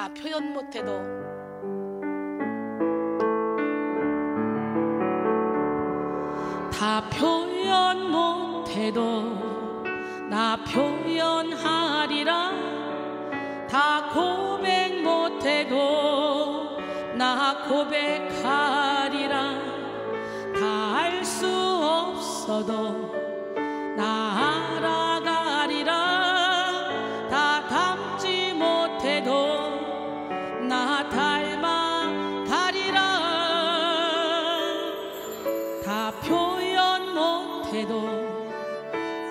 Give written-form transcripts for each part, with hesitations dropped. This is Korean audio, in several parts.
다 표현 못해도 나 표현하리라. 다 고백 못해도 나 고백하리라. 다 알 수 없어도 나 알아가리라. 다 담지 못해도 나 닮아가리라. 다 표현 못해도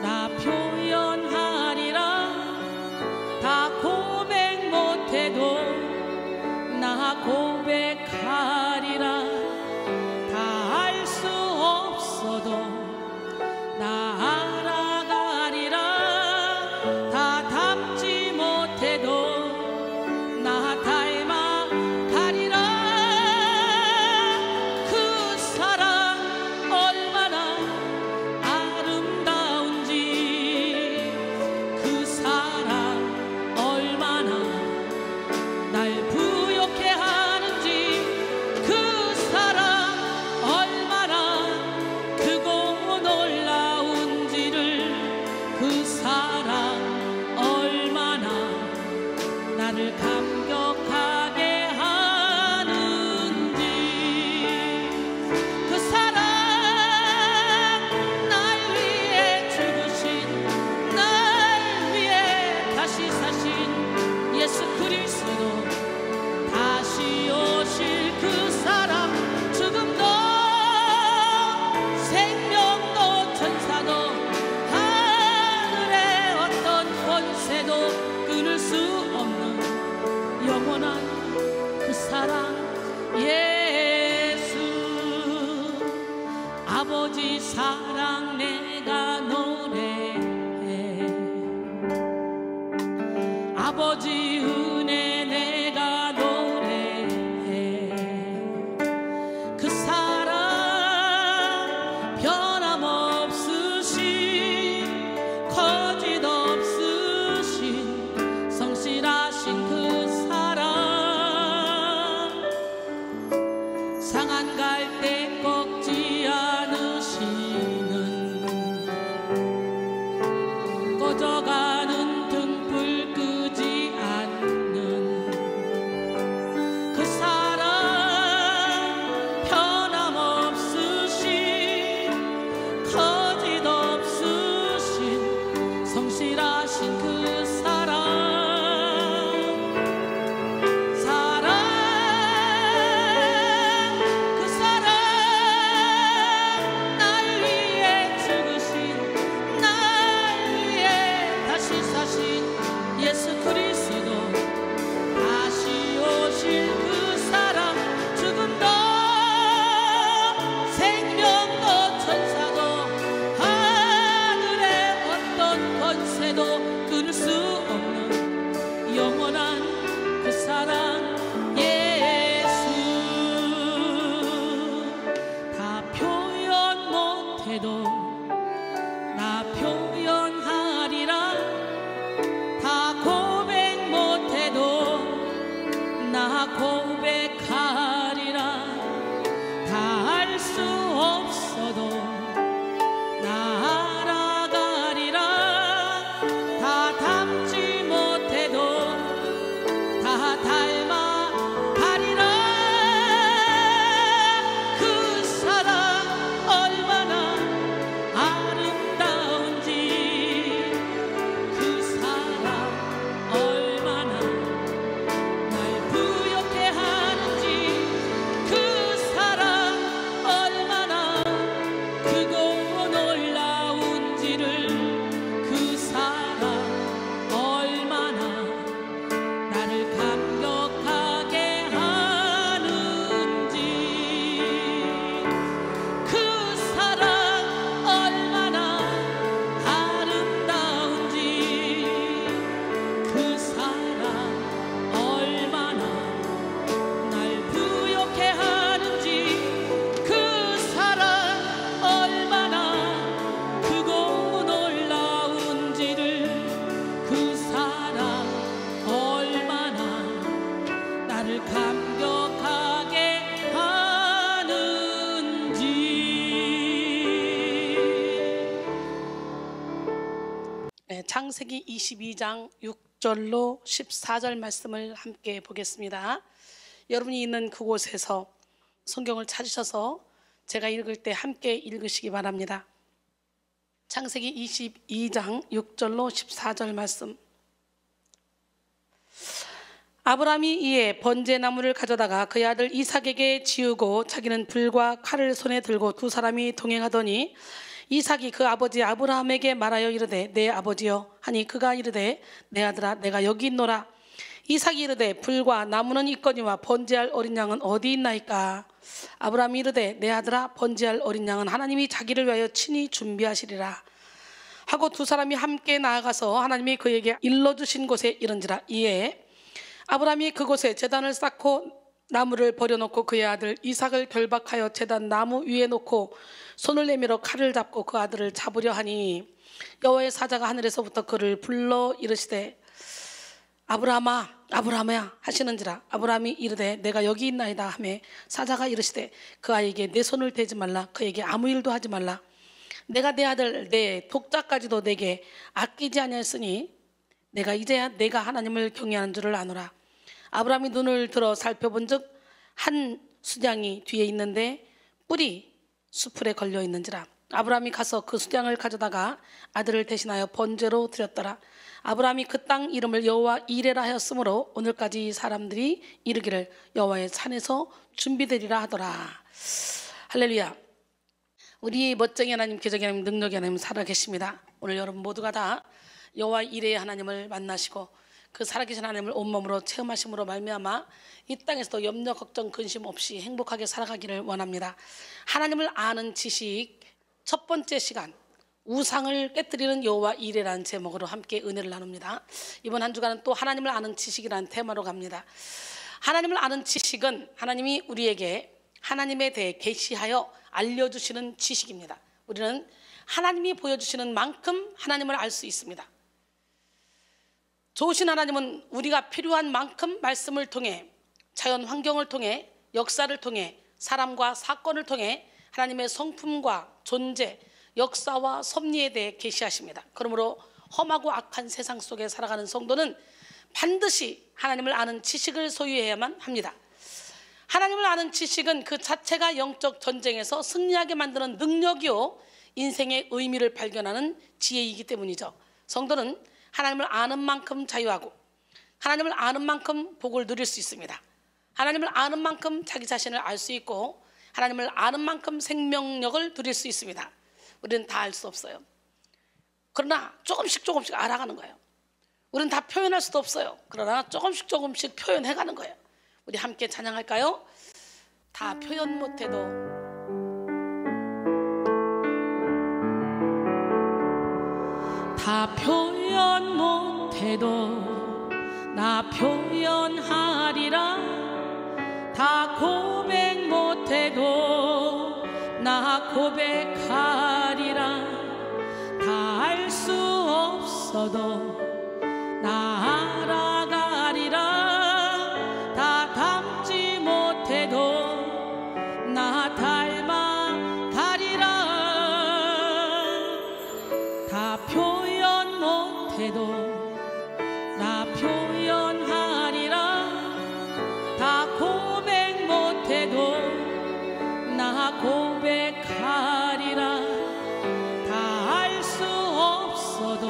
나 표현하리라. 다 고백 못해도 나 고백하리라. 다 알 수 없어도 나 알아가리라. 다 담지 못해도 나 닮아가리라. 그 사랑 얼마나 아름다운지, 그 사랑 얼마나 날 부욕해 하는지, 그 사랑 얼마나 크고 놀라운지를, 그 사랑 얼마나 나를 감격하게 하는지, 그 사랑 날 위해 죽으신, 날 위해 다시 사신 예수 그리스도, 다시 오실 그 사랑, 죽음도 생명도 천사도 하늘의 어떤 권세도 끊을 수 없는 영원한 그 사랑 예수. 아버지 사랑 내가 노래해, 아버지 은혜 내가 노래해. 그 사랑 변함없으신, 거짓 없으신, 성실하신 그 사랑, 상한 갈 때 꺾지 않으시는, 꺼져가는 등불 끄지 않는 그 사랑, 변함없으신, 거짓 없으신, 성실하신 그 사랑, 사랑, 그 사랑 날 위해 죽으신, 날 위해 다시 사신 예수 그리스도, 다시 오실 그 사랑, 죽음도 생명도 천사도 하늘의 어떤 권세도 끊을 수 없는 영원한 그 사랑 예수. 다 표현 못해도 나 표현하리라. 다 고백 못해도 나 고백하리라. 다 알 수 없어도 나 알아가리라. 다 담지 못해도 다 닮아가리라. 그 사랑 얼마나 아름다운지, 그 사랑 얼마나 날 부욕해 하는지, 그 사랑 얼마나 나를 감격하게 하는지. 네, 창세기 22장 6절로 14절 말씀을 함께 보겠습니다. 여러분이 있는 그곳에서 성경을 찾으셔서 제가 읽을 때 함께 읽으시기 바랍니다. 창세기 22장 6절로 14절 말씀. 아브라함이 이에 번제나무를 가져다가 그의 아들 이삭에게 지우고 자기는 불과 칼을 손에 들고 두 사람이 동행하더니 이삭이 그 아버지 아브라함에게 말하여 이르되 내 아버지여 하니 그가 이르되 내 아들아 내가 여기 있노라. 이삭이 이르되 불과 나무는 있거니와 번제할 어린 양은 어디 있나이까. 아브라함이 이르되 내 아들아 번제할 어린 양은 하나님이 자기를 위하여 친히 준비하시리라 하고 두 사람이 함께 나아가서 하나님이 그에게 일러주신 곳에 이른지라. 이에 아브라함이 그곳에 제단을 쌓고 나무를 버려놓고 그의 아들 이삭을 결박하여 제단 나무 위에 놓고 손을 내밀어 칼을 잡고 그 아들을 잡으려 하니 여호와의 사자가 하늘에서부터 그를 불러 이르시되 아브라함아 아브라함아 하시는지라. 아브라함이 이르되 내가 여기 있나이다 하매 사자가 이르시되 그 아이에게 내 손을 대지 말라. 그에게 아무 일도 하지 말라. 내가 내 아들 내 독자까지도 내게 아끼지 아니하였으니 내가 이제야 내가 하나님을 경외하는 줄을 아노라. 아브라함이 눈을 들어 살펴본즉 한 수장이 뒤에 있는데 뿔이 수풀에 걸려 있는지라. 아브라함이 가서 그 수장을 가져다가 아들을 대신하여 번제로 드렸더라. 아브라함이 그 땅 이름을 여호와 이레라 하였으므로 오늘까지 사람들이 이르기를 여호와의 산에서 준비되리라 하더라. 할렐루야. 우리 멋쟁이 하나님, 기적의 하나님, 능력의 하나님 살아계십니다. 오늘 여러분 모두가 다 여호와 이레의 하나님을 만나시고 그 살아계신 하나님을 온몸으로 체험하심으로 말미암아 이 땅에서도 염려 걱정 근심 없이 행복하게 살아가기를 원합니다. 하나님을 아는 지식 첫 번째 시간, 우상을 깨뜨리는 여호와 이레라는 제목으로 함께 은혜를 나눕니다. 이번 한 주간은 또 하나님을 아는 지식이라는 테마로 갑니다. 하나님을 아는 지식은 하나님이 우리에게 하나님에 대해 계시하여 알려주시는 지식입니다. 우리는 하나님이 보여주시는 만큼 하나님을 알 수 있습니다. 좋으신 하나님은 우리가 필요한 만큼 말씀을 통해, 자연 환경을 통해, 역사를 통해, 사람과 사건을 통해 하나님의 성품과 존재, 역사와 섭리에 대해 계시하십니다. 그러므로 험하고 악한 세상 속에 살아가는 성도는 반드시 하나님을 아는 지식을 소유해야만 합니다. 하나님을 아는 지식은 그 자체가 영적 전쟁에서 승리하게 만드는 능력이요 인생의 의미를 발견하는 지혜이기 때문이죠. 성도는 하나님을 아는 만큼 자유하고 하나님을 아는 만큼 복을 누릴 수 있습니다. 하나님을 아는 만큼 자기 자신을 알 수 있고 하나님을 아는 만큼 생명력을 누릴 수 있습니다. 우리는 다 알 수 없어요. 그러나 조금씩 알아가는 거예요. 우리는 다 표현할 수도 없어요. 그러나 조금씩 표현해가는 거예요. 우리 함께 찬양할까요? 다 표현 못해도 다 표현 못해도 나 표현하리라. 다 고백 못해도 나 고백하리라. 다 알 수 없어도 나 알아가리라. 다 닮지 못해도 나 닮아가리라. 다 표현 못해도 나 표현하리라. 다 고백 못해도 나 고백하리라. 다 알 수 없어도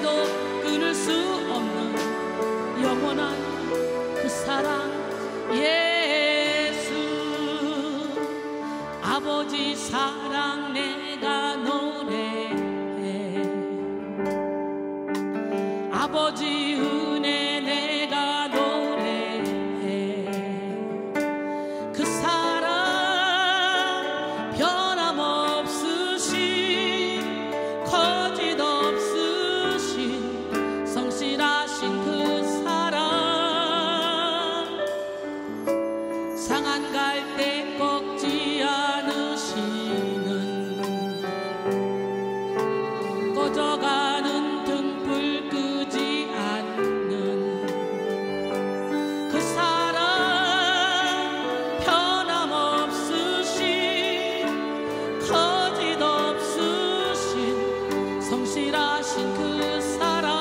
세도 끊을 수 없는 영원한 그 사랑 예수. 아버지 사랑 내가 노래해, 아버지 은혜 내가 노래해. 그 사랑 변함없으신 거짓없으신 성실하신 그 사랑. 상한 갈 때 꺾지 않으시는, 꺼져가는 등불 끄지 않는 그 사랑. 변함없으신 거짓없으신 성실하신 그 사랑.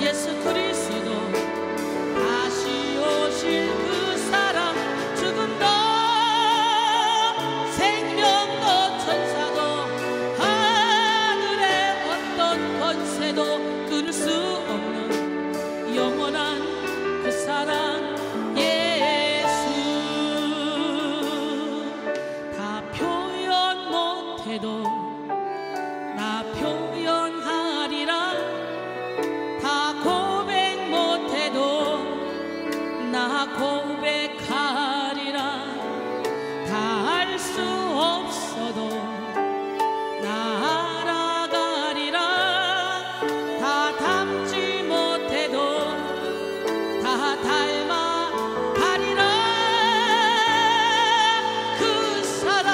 예수 그리스도 다시 오실 그 사랑. 죽음도 생명도 천사도 하늘의 어떤 권세도 끊을 수 없는 영원한 그 사랑 예수. 다 표현 못해도 나 표현하리라. 다 고백 못해도 나 고백하리라. 다 알 수 없어도 나 알아가리라. 다 닮지 못해도 다 닮아가리라. 그 사랑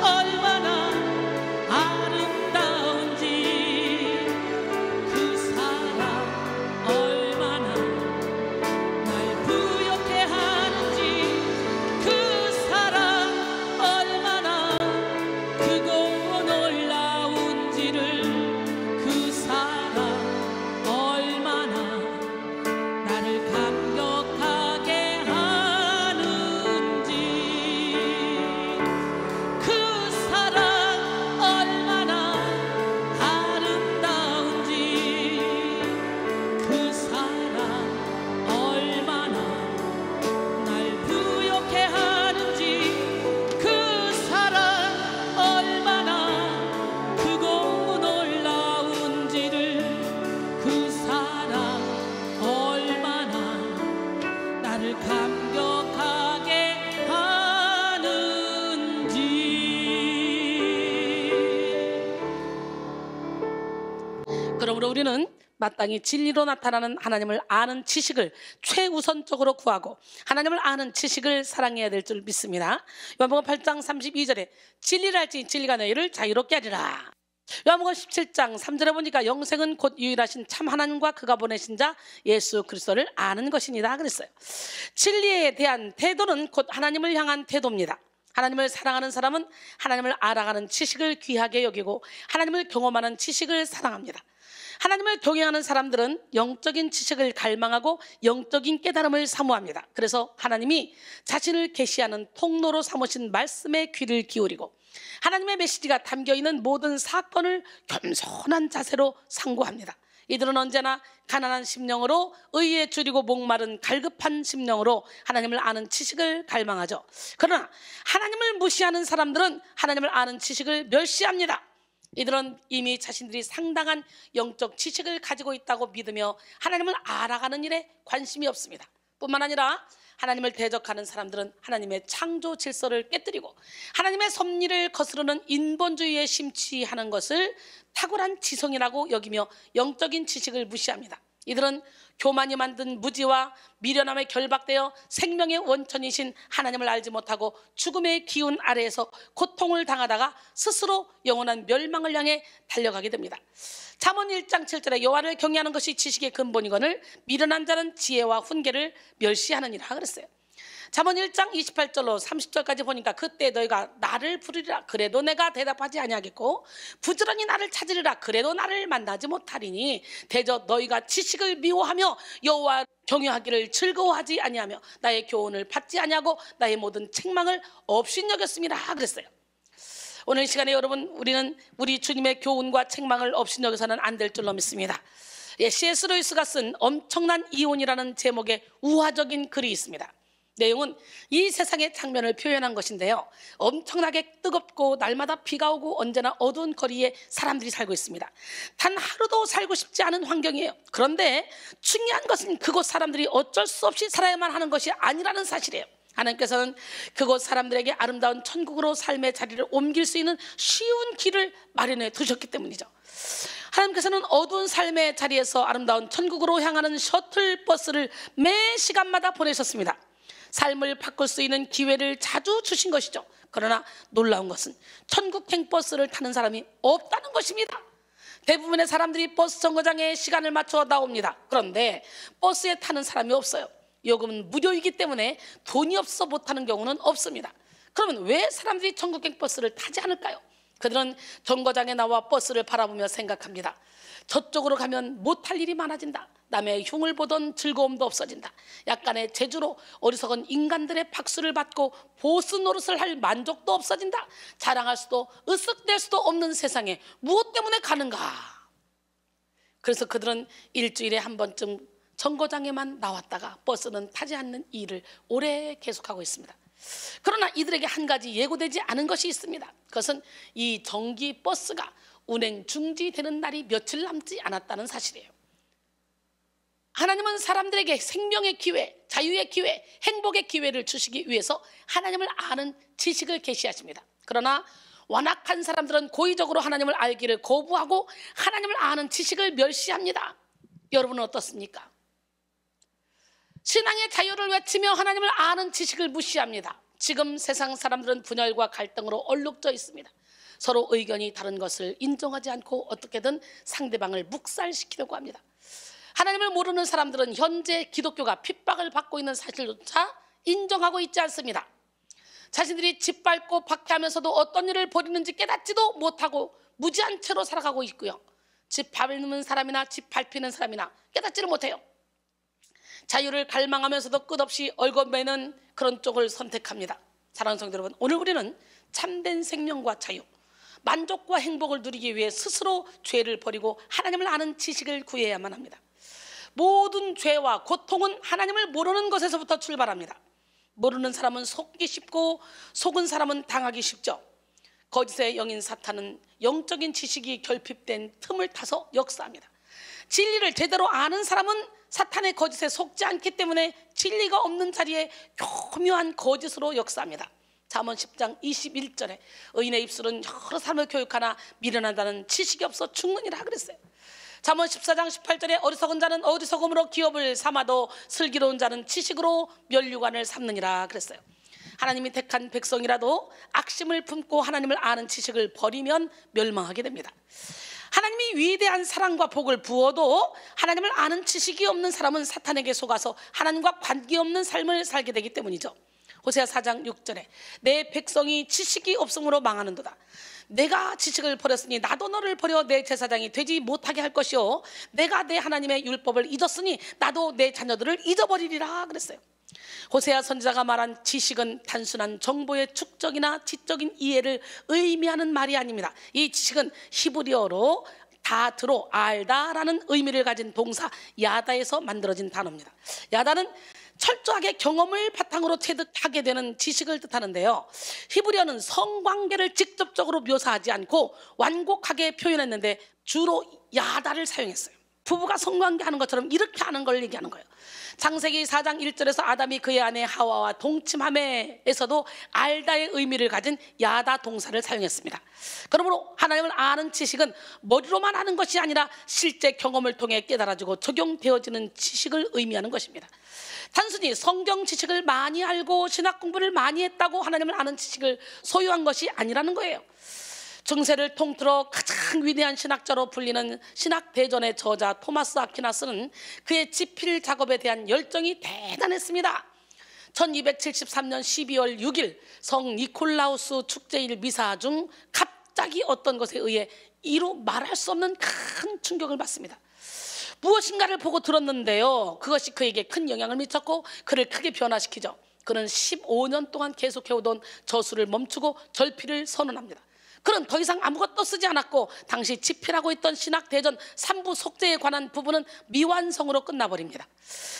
얼마나 아름다운지, 그 사랑 얼마나 날 부욕해 하는지, 그 사랑 얼마나 크고 놀라운지를, 그 사랑 얼마나 나를 감격하게 하는지, 그 사랑 얼마나 아름다운지, 그 사랑 얼마나 날 부욕해 하는지, 그 사랑 얼마나 크고 놀라운지를, 그 사랑 얼마나 나를 감격하게 하는지. 그러므로 우리는 마땅히 진리로 나타나는 하나님을 아는 지식을 최우선적으로 구하고 하나님을 아는 지식을 사랑해야 될 줄 믿습니다. 요한복음 8장 32절에 진리를 알지 진리가 너희를 자유롭게 하리라. 요한복음 17장 3절에 보니까 영생은 곧 유일하신 참 하나님과 그가 보내신 자 예수 그리스도를 아는 것이니라 그랬어요. 진리에 대한 태도는 곧 하나님을 향한 태도입니다. 하나님을 사랑하는 사람은 하나님을 알아가는 지식을 귀하게 여기고 하나님을 경험하는 지식을 사랑합니다. 하나님을 경외하는 사람들은 영적인 지식을 갈망하고 영적인 깨달음을 사모합니다. 그래서 하나님이 자신을 계시하는 통로로 삼으신 말씀에 귀를 기울이고 하나님의 메시지가 담겨있는 모든 사건을 겸손한 자세로 상고합니다. 이들은 언제나 가난한 심령으로 의에 줄이고 목마른 갈급한 심령으로 하나님을 아는 지식을 갈망하죠. 그러나 하나님을 무시하는 사람들은 하나님을 아는 지식을 멸시합니다. 이들은 이미 자신들이 상당한 영적 지식을 가지고 있다고 믿으며 하나님을 알아가는 일에 관심이 없습니다. 뿐만 아니라 하나님을 대적하는 사람들은 하나님의 창조 질서를 깨뜨리고 하나님의 섭리를 거스르는 인본주의에 심취하는 것을 탁월한 지성이라고 여기며 영적인 지식을 무시합니다. 이들은 교만이 만든 무지와 미련함에 결박되어 생명의 원천이신 하나님을 알지 못하고 죽음의 기운 아래에서 고통을 당하다가 스스로 영원한 멸망을 향해 달려가게 됩니다. 잠언 1장 7절에 여호와를 경외하는 것이 지식의 근본이거늘 미련한 자는 지혜와 훈계를 멸시하느니라 그랬어요. 잠언 1장 28절로 30절까지 보니까 그때 너희가 나를 부르리라 그래도 내가 대답하지 아니하겠고 부지런히 나를 찾으리라 그래도 나를 만나지 못하리니 대저 너희가 지식을 미워하며 여호와 경외하기를 즐거워하지 아니하며 나의 교훈을 받지 아니하고 나의 모든 책망을 업신여겼음이라 그랬어요. 오늘 이 시간에 여러분 우리는 우리 주님의 교훈과 책망을 업신여겨서는 안 될 줄로 믿습니다. C.S. 루이스가 쓴 엄청난 이혼이라는 제목의 우화적인 글이 있습니다. 내용은 이 세상의 장면을 표현한 것인데요, 엄청나게 뜨겁고 날마다 비가 오고 언제나 어두운 거리에 사람들이 살고 있습니다. 단 하루도 살고 싶지 않은 환경이에요. 그런데 중요한 것은 그곳 사람들이 어쩔 수 없이 살아야만 하는 것이 아니라는 사실이에요. 하나님께서는 그곳 사람들에게 아름다운 천국으로 삶의 자리를 옮길 수 있는 쉬운 길을 마련해 두셨기 때문이죠. 하나님께서는 어두운 삶의 자리에서 아름다운 천국으로 향하는 셔틀버스를 매 시간마다 보내셨습니다. 삶을 바꿀 수 있는 기회를 자주 주신 것이죠. 그러나 놀라운 것은 천국행 버스를 타는 사람이 없다는 것입니다. 대부분의 사람들이 버스 정거장에 시간을 맞춰 나옵니다. 그런데 버스에 타는 사람이 없어요. 요금은 무료이기 때문에 돈이 없어 못 타는 경우는 없습니다. 그러면 왜 사람들이 천국행 버스를 타지 않을까요? 그들은 정거장에 나와 버스를 바라보며 생각합니다. 저쪽으로 가면 못할 일이 많아진다. 남의 흉을 보던 즐거움도 없어진다. 약간의 재주로 어리석은 인간들의 박수를 받고 보스 노릇을 할 만족도 없어진다. 자랑할 수도 으쓱댈 수도 없는 세상에 무엇 때문에 가는가? 그래서 그들은 일주일에 한 번쯤 정거장에만 나왔다가 버스는 타지 않는 이 일을 오래 계속하고 있습니다. 그러나 이들에게 한 가지 예고되지 않은 것이 있습니다. 그것은 이 정기 버스가 운행 중지되는 날이 며칠 남지 않았다는 사실이에요. 하나님은 사람들에게 생명의 기회, 자유의 기회, 행복의 기회를 주시기 위해서 하나님을 아는 지식을 계시하십니다. 그러나 완악한 사람들은 고의적으로 하나님을 알기를 거부하고 하나님을 아는 지식을 멸시합니다. 여러분은 어떻습니까? 신앙의 자유를 외치며 하나님을 아는 지식을 무시합니다. 지금 세상 사람들은 분열과 갈등으로 얼룩져 있습니다. 서로 의견이 다른 것을 인정하지 않고 어떻게든 상대방을 묵살시키려고 합니다. 하나님을 모르는 사람들은 현재 기독교가 핍박을 받고 있는 사실조차 인정하고 있지 않습니다. 자신들이 짓밟고 박해하면서도 어떤 일을 벌이는지 깨닫지도 못하고 무지한 채로 살아가고 있고요, 집 밟는 사람이나 집 밟히는 사람이나 깨닫지를 못해요. 자유를 갈망하면서도 끝없이 얽어매는 그런 쪽을 선택합니다. 사랑하는 성도 여러분, 오늘 우리는 참된 생명과 자유, 만족과 행복을 누리기 위해 스스로 죄를 버리고 하나님을 아는 지식을 구해야만 합니다. 모든 죄와 고통은 하나님을 모르는 것에서부터 출발합니다. 모르는 사람은 속기 쉽고 속은 사람은 당하기 쉽죠. 거짓의 영인 사탄은 영적인 지식이 결핍된 틈을 타서 역사합니다. 진리를 제대로 아는 사람은 사탄의 거짓에 속지 않기 때문에 진리가 없는 자리에 교묘한 거짓으로 역사합니다. 잠언 10장 21절에 의인의 입술은 여러 사람을 교육하나 미련하다는 지식이 없어 죽느니라 그랬어요. 잠언 14장 18절에 어리석은 자는 어리석음으로 기업을 삼아도 슬기로운 자는 지식으로 면류관을 삼느니라 그랬어요. 하나님이 택한 백성이라도 악심을 품고 하나님을 아는 지식을 버리면 멸망하게 됩니다. 하나님이 위대한 사랑과 복을 부어도 하나님을 아는 지식이 없는 사람은 사탄에게 속아서 하나님과 관계없는 삶을 살게 되기 때문이죠. 호세아 4장 6절에 내 백성이 지식이 없음으로 망하는도다. 내가 지식을 버렸으니 나도 너를 버려 내 제사장이 되지 못하게 할 것이요, 내가 내 하나님의 율법을 잊었으니 나도 내 자녀들을 잊어버리리라 그랬어요. 호세아 선지자가 말한 지식은 단순한 정보의 축적이나 지적인 이해를 의미하는 말이 아닙니다. 이 지식은 히브리어로 다드로, 알다라는 의미를 가진 동사 야다에서 만들어진 단어입니다. 야다는 철저하게 경험을 바탕으로 체득하게 되는 지식을 뜻하는데요, 히브리어는 성관계를 직접적으로 묘사하지 않고 완곡하게 표현했는데 주로 야다를 사용했어요. 부부가 성관계하는 것처럼 이렇게 하는 걸 얘기하는 거예요. 창세기 4장 1절에서 아담이 그의 아내 하와와 동침함에서도 알다의 의미를 가진 야다 동사를 사용했습니다. 그러므로 하나님을 아는 지식은 머리로만 아는 것이 아니라 실제 경험을 통해 깨달아지고 적용되어지는 지식을 의미하는 것입니다. 단순히 성경 지식을 많이 알고 신학 공부를 많이 했다고 하나님을 아는 지식을 소유한 것이 아니라는 거예요. 중세를 통틀어 가장 위대한 신학자로 불리는 신학대전의 저자 토마스 아퀴나스는 그의 지필 작업에 대한 열정이 대단했습니다. 1273년 12월 6일 성 니콜라우스 축제일 미사 중 갑자기 어떤 것에 의해 이루 말할 수 없는 큰 충격을 받습니다. 무엇인가를 보고 들었는데요, 그것이 그에게 큰 영향을 미쳤고 그를 크게 변화시키죠. 그는 15년 동안 계속해오던 저수를 멈추고 절필을 선언합니다. 그는 더 이상 아무것도 쓰지 않았고 당시 집필하고 있던 신학대전 3부 속죄에 관한 부분은 미완성으로 끝나버립니다.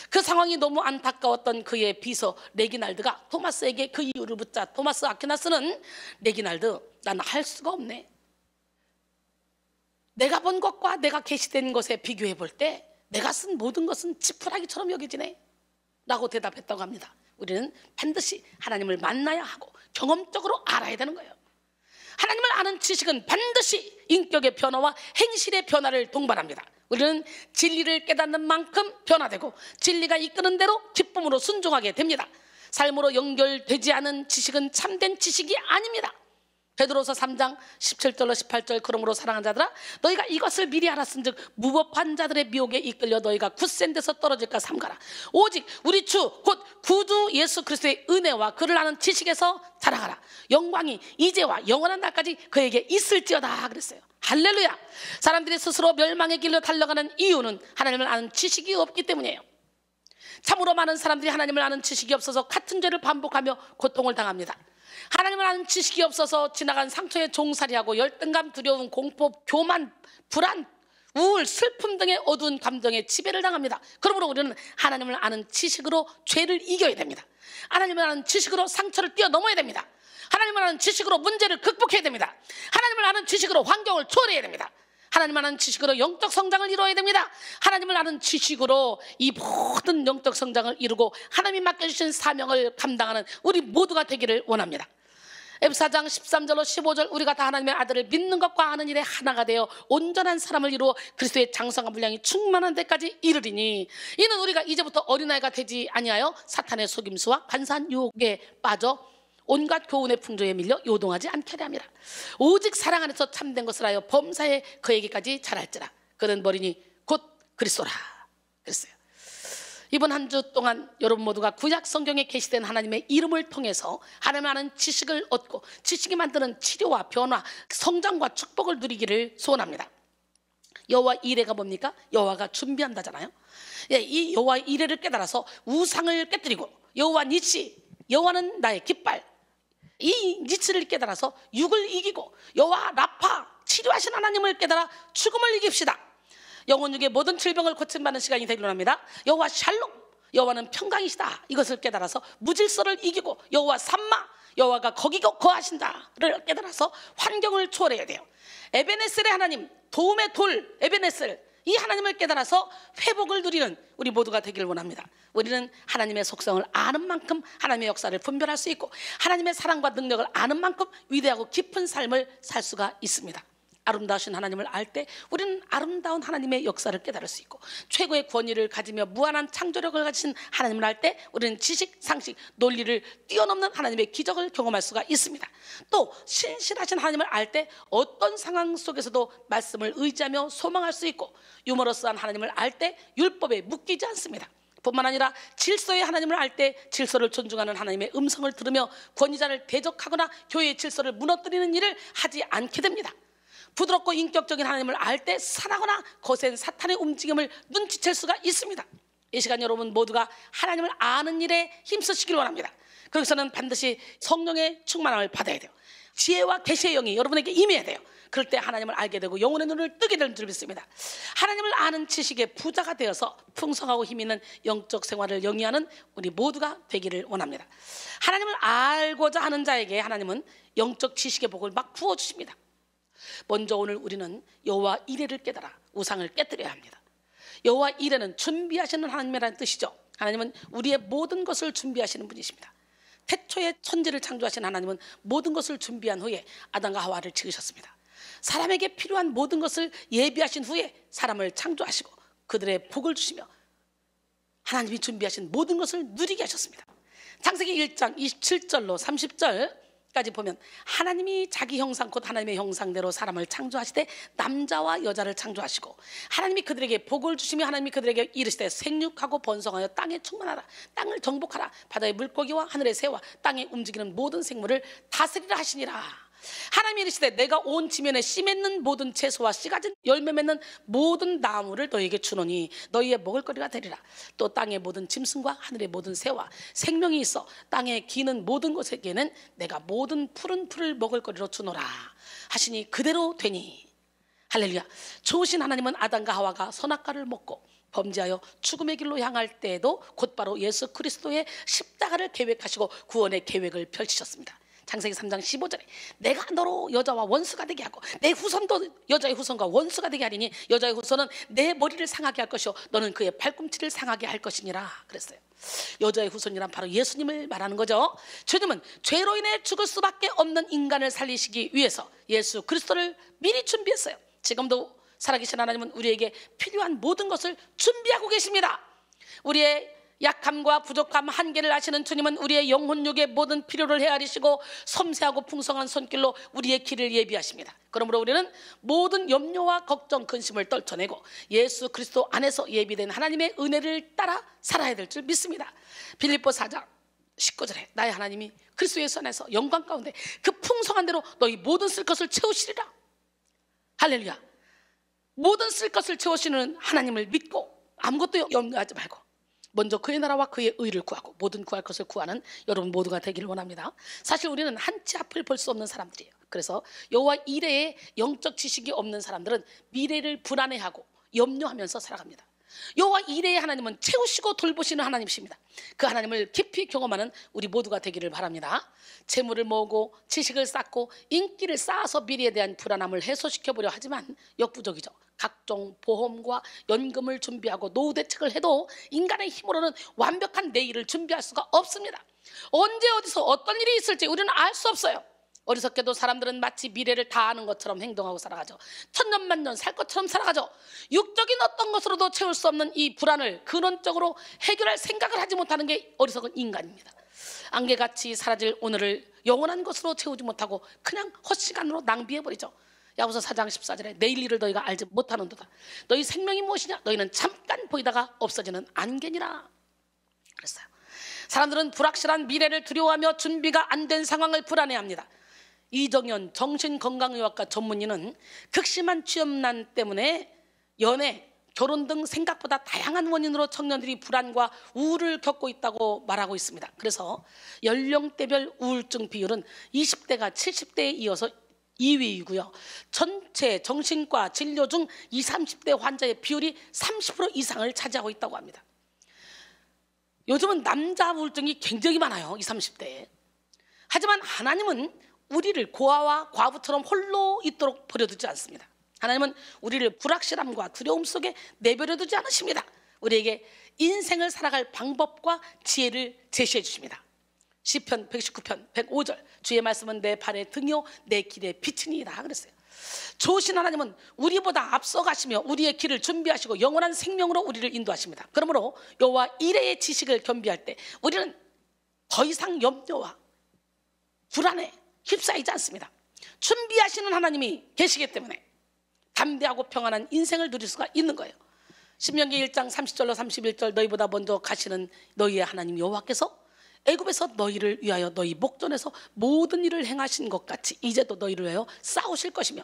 그 상황이 너무 안타까웠던 그의 비서 레기날드가 토마스에게 그 이유를 묻자 토마스 아퀴나스는 레기날드, 난 할 수가 없네. 내가 본 것과 내가 계시된 것에 비교해 볼 때 내가 쓴 모든 것은 지푸라기처럼 여겨지네 라고 대답했다고 합니다. 우리는 반드시 하나님을 만나야 하고 경험적으로 알아야 되는 거예요. 하나님을 아는 지식은 반드시 인격의 변화와 행실의 변화를 동반합니다. 우리는 진리를 깨닫는 만큼 변화되고 진리가 이끄는 대로 기쁨으로 순종하게 됩니다. 삶으로 연결되지 않은 지식은 참된 지식이 아닙니다. 베드로서 3장 17절로 18절, 그러므로 사랑하는 자들아 너희가 이것을 미리 알았은즉 무법한 자들의 미혹에 이끌려 너희가 굳센 데서 떨어질까 삼가라. 오직 우리 주 곧 구주 예수 그리스도의 은혜와 그를 아는 지식에서 자라가라. 영광이 이제와 영원한 날까지 그에게 있을지어다 그랬어요. 할렐루야. 사람들이 스스로 멸망의 길로 달려가는 이유는 하나님을 아는 지식이 없기 때문이에요. 참으로 많은 사람들이 하나님을 아는 지식이 없어서 같은 죄를 반복하며 고통을 당합니다. 하나님을 아는 지식이 없어서 지나간 상처에 종살이하고 열등감, 두려움, 공포, 교만, 불안, 우울, 슬픔 등의 어두운 감정에 지배를 당합니다. 그러므로 우리는 하나님을 아는 지식으로 죄를 이겨야 됩니다. 하나님을 아는 지식으로 상처를 뛰어넘어야 됩니다. 하나님을 아는 지식으로 문제를 극복해야 됩니다. 하나님을 아는 지식으로 환경을 초월해야 됩니다. 하나님을 아는 지식으로 영적 성장을 이루어야 됩니다. 하나님을 아는 지식으로 이 모든 영적 성장을 이루고 하나님이 맡겨주신 사명을 감당하는 우리 모두가 되기를 원합니다. 에베소서 13절로 15절, 우리가 다 하나님의 아들을 믿는 것과 아는 일에 하나가 되어 온전한 사람을 이루어 그리스도의 장성한 분량이 충만한 데까지 이르리니, 이는 우리가 이제부터 어린아이가 되지 아니하여 사탄의 속임수와 간사한 유혹에 빠져 온갖 교훈의 풍조에 밀려 요동하지 않게 하려 함이라. 오직 사랑 안에서 참된 것을 하여 범사에 그에게까지 자랄지라. 그는 머리니 곧 그리스도라 그랬어요. 이번 한 주 동안 여러분 모두가 구약 성경에 계시된 하나님의 이름을 통해서 하나님을 아는 지식을 얻고 지식이 만드는 치료와 변화, 성장과 축복을 누리기를 소원합니다. 여호와 이레가 뭡니까? 여호와가 준비한다잖아요. 이 여호와 이레를 깨달아서 우상을 깨뜨리고, 여호와 니시, 여호와는 나의 깃발, 이 니치를 깨달아서 육을 이기고, 여호와 라파, 치료하신 하나님을 깨달아 죽음을 이깁시다. 영혼육의 모든 질병을 고침받는 시간이 되기로 합니다. 여호와 샬롬, 여호와는 평강이시다, 이것을 깨달아서 무질서를 이기고, 여호와 삼마, 여호와가 거기 거하신다를 깨달아서 환경을 초월해야 돼요. 에베네셀의 하나님, 도움의 돌 에베네셀, 이 하나님을 깨달아서 회복을 누리는 우리 모두가 되기를 원합니다. 우리는 하나님의 속성을 아는 만큼 하나님의 역사를 분별할 수 있고, 하나님의 사랑과 능력을 아는 만큼 위대하고 깊은 삶을 살 수가 있습니다. 아름다우신 하나님을 알 때 우리는 아름다운 하나님의 역사를 깨달을 수 있고, 최고의 권위를 가지며 무한한 창조력을 가지신 하나님을 알 때 우리는 지식, 상식, 논리를 뛰어넘는 하나님의 기적을 경험할 수가 있습니다. 또 신실하신 하나님을 알 때 어떤 상황 속에서도 말씀을 의지하며 소망할 수 있고, 유머러스한 하나님을 알 때 율법에 묶이지 않습니다. 뿐만 아니라 질서의 하나님을 알 때 질서를 존중하는 하나님의 음성을 들으며 권위자를 대적하거나 교회의 질서를 무너뜨리는 일을 하지 않게 됩니다. 부드럽고 인격적인 하나님을 알 때 산하거나 거센 사탄의 움직임을 눈치챌 수가 있습니다. 이 시간 여러분 모두가 하나님을 아는 일에 힘쓰시길 원합니다. 그래서는 반드시 성령의 충만함을 받아야 돼요. 지혜와 계시의 영이 여러분에게 임해야 돼요. 그럴 때 하나님을 알게 되고 영혼의 눈을 뜨게 되는 줄 믿습니다. 하나님을 아는 지식의 부자가 되어서 풍성하고 힘있는 영적 생활을 영위하는 우리 모두가 되기를 원합니다. 하나님을 알고자 하는 자에게 하나님은 영적 지식의 복을 막 부어주십니다. 먼저 오늘 우리는 여호와 이레를 깨달아 우상을 깨뜨려야 합니다. 여호와 이레는 준비하시는 하나님이라는 뜻이죠. 하나님은 우리의 모든 것을 준비하시는 분이십니다. 태초에 천지를 창조하신 하나님은 모든 것을 준비한 후에 아담과 하와를 지으셨습니다. 사람에게 필요한 모든 것을 예비하신 후에 사람을 창조하시고 그들의 복을 주시며 하나님이 준비하신 모든 것을 누리게 하셨습니다. 창세기 1장 27절로 30절 10까지 보면 하나님이 자기 형상 곧 하나님의 형상대로 사람을 창조하시되 남자와 여자를 창조하시고 하나님이 그들에게 복을 주시며 하나님이 그들에게 이르시되 생육하고 번성하여 땅에 충만하라, 땅을 정복하라, 바다의 물고기와 하늘의 새와 땅에 움직이는 모든 생물을 다스리라 하시니라. 하나님이 이르시되 내가 온 지면에 씨 맺는 모든 채소와 씨 가진 열매 맺는 모든 나무를 너희에게 주노니 너희의 먹을거리가 되리라. 또 땅의 모든 짐승과 하늘의 모든 새와 생명이 있어 땅에 기는 모든 것에게는 내가 모든 푸른 풀을 먹을거리로 주노라 하시니 그대로 되니. 할렐루야. 좋으신 하나님은 아담과 하와가 선악과를 먹고 범죄하여 죽음의 길로 향할 때에도 곧바로 예수 그리스도의 십자가를 계획하시고 구원의 계획을 펼치셨습니다. 창세기 3장 15절에 내가 너로 여자와 원수가 되게 하고 내 후손도 여자의 후손과 원수가 되게 하리니 여자의 후손은 내 머리를 상하게 할 것이요 너는 그의 팔꿈치를 상하게 할 것이니라 그랬어요. 여자의 후손이란 바로 예수님을 말하는 거죠. 주님은 죄로 인해 죽을 수밖에 없는 인간을 살리시기 위해서 예수 그리스도를 미리 준비했어요. 지금도 살아계신 하나님은 우리에게 필요한 모든 것을 준비하고 계십니다. 우리의 약함과 부족함, 한계를 아시는 주님은 우리의 영혼육의 모든 필요를 헤아리시고 섬세하고 풍성한 손길로 우리의 길을 예비하십니다. 그러므로 우리는 모든 염려와 걱정, 근심을 떨쳐내고 예수 그리스도 안에서 예비된 하나님의 은혜를 따라 살아야 될 줄 믿습니다. 빌립보 4장 19절에 나의 하나님이 그리스도 예수 안에서 영광 가운데 그 풍성한 대로 너희 모든 쓸 것을 채우시리라. 할렐루야. 모든 쓸 것을 채우시는 하나님을 믿고 아무것도 염려하지 말고 먼저 그의 나라와 그의 의를 구하고 모든 구할 것을 구하는 여러분 모두가 되기를 원합니다. 사실 우리는 한 치 앞을 볼 수 없는 사람들이에요. 그래서 여호와 이레에 영적 지식이 없는 사람들은 미래를 불안해하고 염려하면서 살아갑니다. 여호와 이레의 하나님은 채우시고 돌보시는 하나님이십니다. 그 하나님을 깊이 경험하는 우리 모두가 되기를 바랍니다. 재물을 모으고 지식을 쌓고 인기를 쌓아서 미래에 대한 불안함을 해소시켜보려 하지만 역부족이죠. 각종 보험과 연금을 준비하고 노후 대책을 해도 인간의 힘으로는 완벽한 내일을 준비할 수가 없습니다. 언제 어디서 어떤 일이 있을지 우리는 알 수 없어요. 어리석게도 사람들은 마치 미래를 다 아는 것처럼 행동하고 살아가죠. 천년만년 살 것처럼 살아가죠. 육적인 어떤 것으로도 채울 수 없는 이 불안을 근원적으로 해결할 생각을 하지 못하는 게 어리석은 인간입니다. 안개같이 사라질 오늘을 영원한 것으로 채우지 못하고 그냥 헛시간으로 낭비해버리죠. 야고보서 4장 14절에 내일 일을 너희가 알지 못하는도다. 너희 생명이 무엇이냐? 너희는 잠깐 보이다가 없어지는 안개니라 그랬어요. 사람들은 불확실한 미래를 두려워하며 준비가 안 된 상황을 불안해합니다. 이정현 정신건강의학과 전문의는 극심한 취업난 때문에 연애, 결혼 등 생각보다 다양한 원인으로 청년들이 불안과 우울을 겪고 있다고 말하고 있습니다. 그래서 연령대별 우울증 비율은 20대가 70대에 이어서 2위이고요. 전체 정신과 진료 중 20, 30대 환자의 비율이 30% 이상을 차지하고 있다고 합니다. 요즘은 남자 우울증이 굉장히 많아요. 20, 30대에. 하지만 하나님은 우리를 고아와 과부처럼 홀로 있도록 버려두지 않습니다. 하나님은 우리를 불확실함과 두려움 속에 내버려두지 않으십니다. 우리에게 인생을 살아갈 방법과 지혜를 제시해 주십니다. 시편 119편 105절 주의 말씀은 내 발의 등이요 내 길의 빛이니이다 그랬어요. 좋으신 하나님은 우리보다 앞서가시며 우리의 길을 준비하시고 영원한 생명으로 우리를 인도하십니다. 그러므로 여호와 이레의 지식을 겸비할 때 우리는 더 이상 염려와 불안에 휩싸이지 않습니다. 준비하시는 하나님이 계시기 때문에 담대하고 평안한 인생을 누릴 수가 있는 거예요. 신명기 1장 30절로 31절 너희보다 먼저 가시는 너희의 하나님 여호와께서 애굽에서 너희를 위하여 너희 목전에서 모든 일을 행하신 것 같이 이제도 너희를 위하여 싸우실 것이며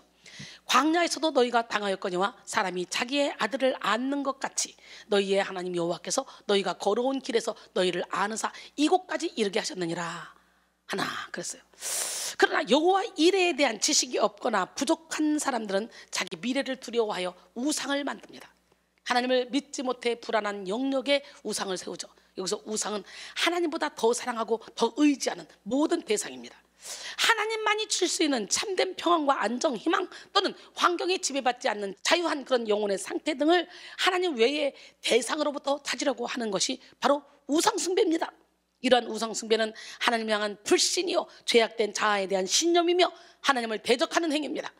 광야에서도 너희가 당하였거니와 사람이 자기의 아들을 안는 것 같이 너희의 하나님 여호와께서 너희가 걸어온 길에서 너희를 아느사 이곳까지 이르게 하셨느니라 하나 그랬어요. 그러나 여호와 이레에 대한 지식이 없거나 부족한 사람들은 자기 미래를 두려워하여 우상을 만듭니다. 하나님을 믿지 못해 불안한 영역에 우상을 세우죠. 여기서 우상은 하나님보다 더 사랑하고 더 의지하는 모든 대상입니다. 하나님만이 줄 수 있는 참된 평안과 안정, 희망 또는 환경에 지배받지 않는 자유한 그런 영혼의 상태 등을 하나님 외의 대상으로부터 찾으려고 하는 것이 바로 우상숭배입니다. 이러한 우상숭배는 하나님 향한 불신이요 죄악된 자아에 대한 신념이며 하나님을 대적하는 행위입니다.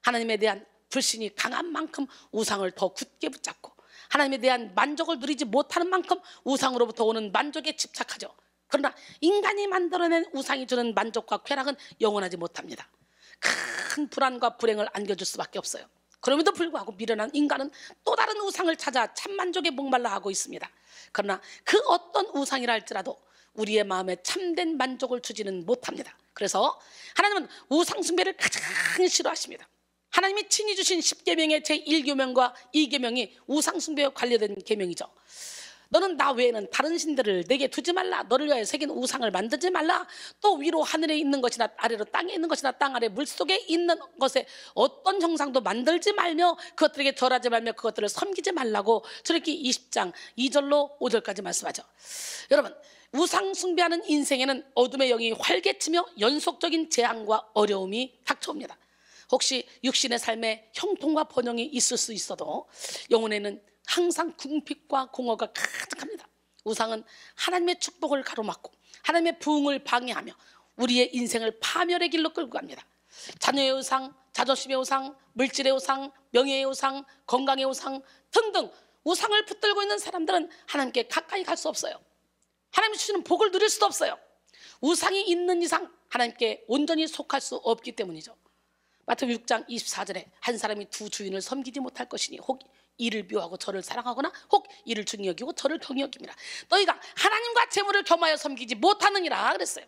하나님에 대한 불신이 강한 만큼 우상을 더 굳게 붙잡고 하나님에 대한 만족을 누리지 못하는 만큼 우상으로부터 오는 만족에 집착하죠. 그러나 인간이 만들어낸 우상이 주는 만족과 쾌락은 영원하지 못합니다. 큰 불안과 불행을 안겨줄 수밖에 없어요. 그럼에도 불구하고 미련한 인간은 또 다른 우상을 찾아 참만족에 목말라 하고 있습니다. 그러나 그 어떤 우상이라 할지라도 우리의 마음에 참된 만족을 주지는 못합니다. 그래서 하나님은 우상 숭배를 가장 싫어하십니다. 하나님이 친히 주신 10계명의 제1계명과 2계명이 우상 숭배와 관련된 계명이죠. 너는 나 외에는 다른 신들을 내게 두지 말라. 너를 위하여 새긴 우상을 만들지 말라. 또 위로 하늘에 있는 것이나 아래로 땅에 있는 것이나 땅 아래 물속에 있는 것에 어떤 형상도 만들지 말며 그것들에게 절하지 말며 그것들을 섬기지 말라고 출애굽기 20장 2절로 5절까지 말씀하죠. 여러분, 우상 숭배하는 인생에는 어둠의 영이 활개치며 연속적인 재앙과 어려움이 닥쳐옵니다. 혹시 육신의 삶에 형통과 번영이 있을 수 있어도 영혼에는 항상 궁핍과 공허가 가득합니다. 우상은 하나님의 축복을 가로막고 하나님의 부흥을 방해하며 우리의 인생을 파멸의 길로 끌고 갑니다. 자녀의 우상, 자존심의 우상, 물질의 우상, 명예의 우상, 건강의 우상 등등 우상을 붙들고 있는 사람들은 하나님께 가까이 갈 수 없어요. 하나님 주시는 복을 누릴 수도 없어요. 우상이 있는 이상 하나님께 온전히 속할 수 없기 때문이죠. 마태복음 6장 24절에 한 사람이 두 주인을 섬기지 못할 것이니 혹 이를 미워하고 저를 사랑하거나 혹 이를 중히 여기고 저를 경히 여깁니다. 너희가 하나님과 재물을 겸하여 섬기지 못하느니라 그랬어요.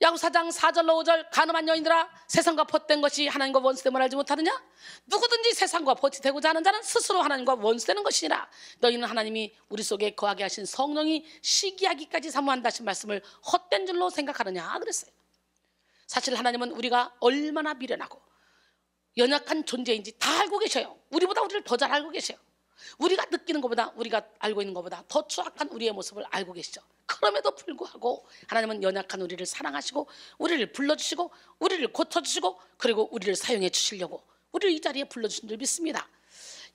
야고보서 4장 4절로 5절 간음한 여인들아 세상과 벗된 것이 하나님과 원수됨을 알지 못하느냐? 누구든지 세상과 벗이 되고자 하는 자는 스스로 하나님과 원수되는 것이니라. 너희는 하나님이 우리 속에 거하게 하신 성령이 시기하기까지 사모한다신 말씀을 헛된 줄로 생각하느냐 그랬어요. 사실 하나님은 우리가 얼마나 미련하고 연약한 존재인지 다 알고 계셔요. 우리보다 우리를 더 잘 알고 계세요. 우리가 느끼는 것보다 우리가 알고 있는 것보다 더 추악한 우리의 모습을 알고 계시죠. 그럼에도 불구하고 하나님은 연약한 우리를 사랑하시고 우리를 불러주시고 우리를 고쳐주시고 그리고 우리를 사용해 주시려고 우리를 이 자리에 불러주신 줄 믿습니다.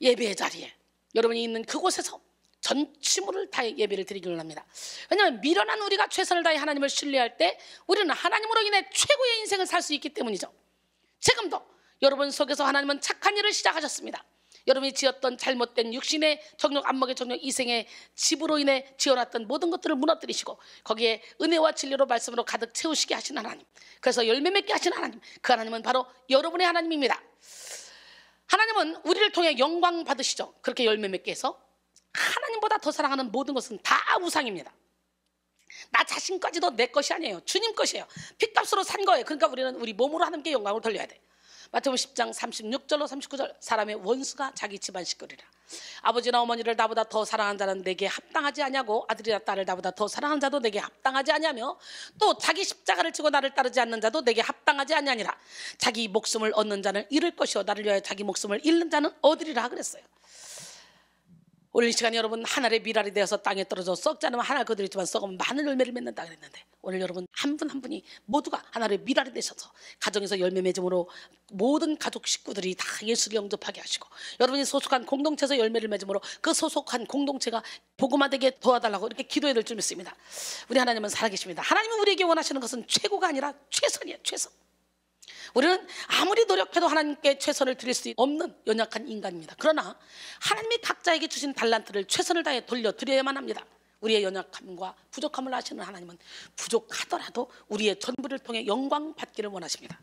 예배의 자리에 여러분이 있는 그곳에서 전심을 다해 예배를 드리기를 합니다. 왜냐하면 미련한 우리가 최선을 다해 하나님을 신뢰할 때 우리는 하나님으로 인해 최고의 인생을 살 수 있기 때문이죠. 지금도 여러분 속에서 하나님은 착한 일을 시작하셨습니다. 여러분이 지었던 잘못된 육신의 정욕, 안목의 정욕, 이생의 집으로 인해 지어놨던 모든 것들을 무너뜨리시고 거기에 은혜와 진리로 말씀으로 가득 채우시게 하신 하나님, 그래서 열매 맺게 하신 하나님, 그 하나님은 바로 여러분의 하나님입니다. 하나님은 우리를 통해 영광 받으시죠. 그렇게 열매 맺게 해서 하나님보다 더 사랑하는 모든 것은 다 우상입니다. 나 자신까지도 내 것이 아니에요. 주님 것이에요. 핏값으로 산 거예요. 그러니까 우리는 우리 몸으로 하나님께 영광을 돌려야 돼. 마태복음 10장 36절로 39절 사람의 원수가 자기 집안 식구리라. 아버지나 어머니를 나보다 더 사랑하는 자는 내게 합당하지 아니하고 아들이나 딸을 나보다 더 사랑하는 자도 내게 합당하지 아니하며 또 자기 십자가를 지고 나를 따르지 않는 자도 내게 합당하지 아니하니라. 자기 목숨을 얻는 자는 잃을 것이요 나를 위하여 자기 목숨을 잃는 자는 얻으리라 그랬어요. 오늘 이 시간에 여러분 하늘의 미랄이 되어서 땅에 떨어져 썩지 않으면 하나 거두리지만 썩으면 많은 열매를 맺는다 그랬는데 오늘 여러분 한 분 한 분이 모두가 하늘의 미랄이 되셔서 가정에서 열매 맺음으로 모든 가족 식구들이 다 예수를 영접하게 하시고 여러분이 소속한 공동체에서 열매를 맺음으로 그 소속한 공동체가 복음화되게 도와달라고 이렇게 기도해야 될 줄 믿습니다. 우리 하나님은 살아계십니다. 하나님은 우리에게 원하시는 것은 최고가 아니라 최선이에요. 최선. 우리는 아무리 노력해도 하나님께 최선을 드릴 수 없는 연약한 인간입니다. 그러나 하나님이 각자에게 주신 달란트를 최선을 다해 돌려드려야만 합니다. 우리의 연약함과 부족함을 아시는 하나님은 부족하더라도 우리의 전부를 통해 영광 받기를 원하십니다.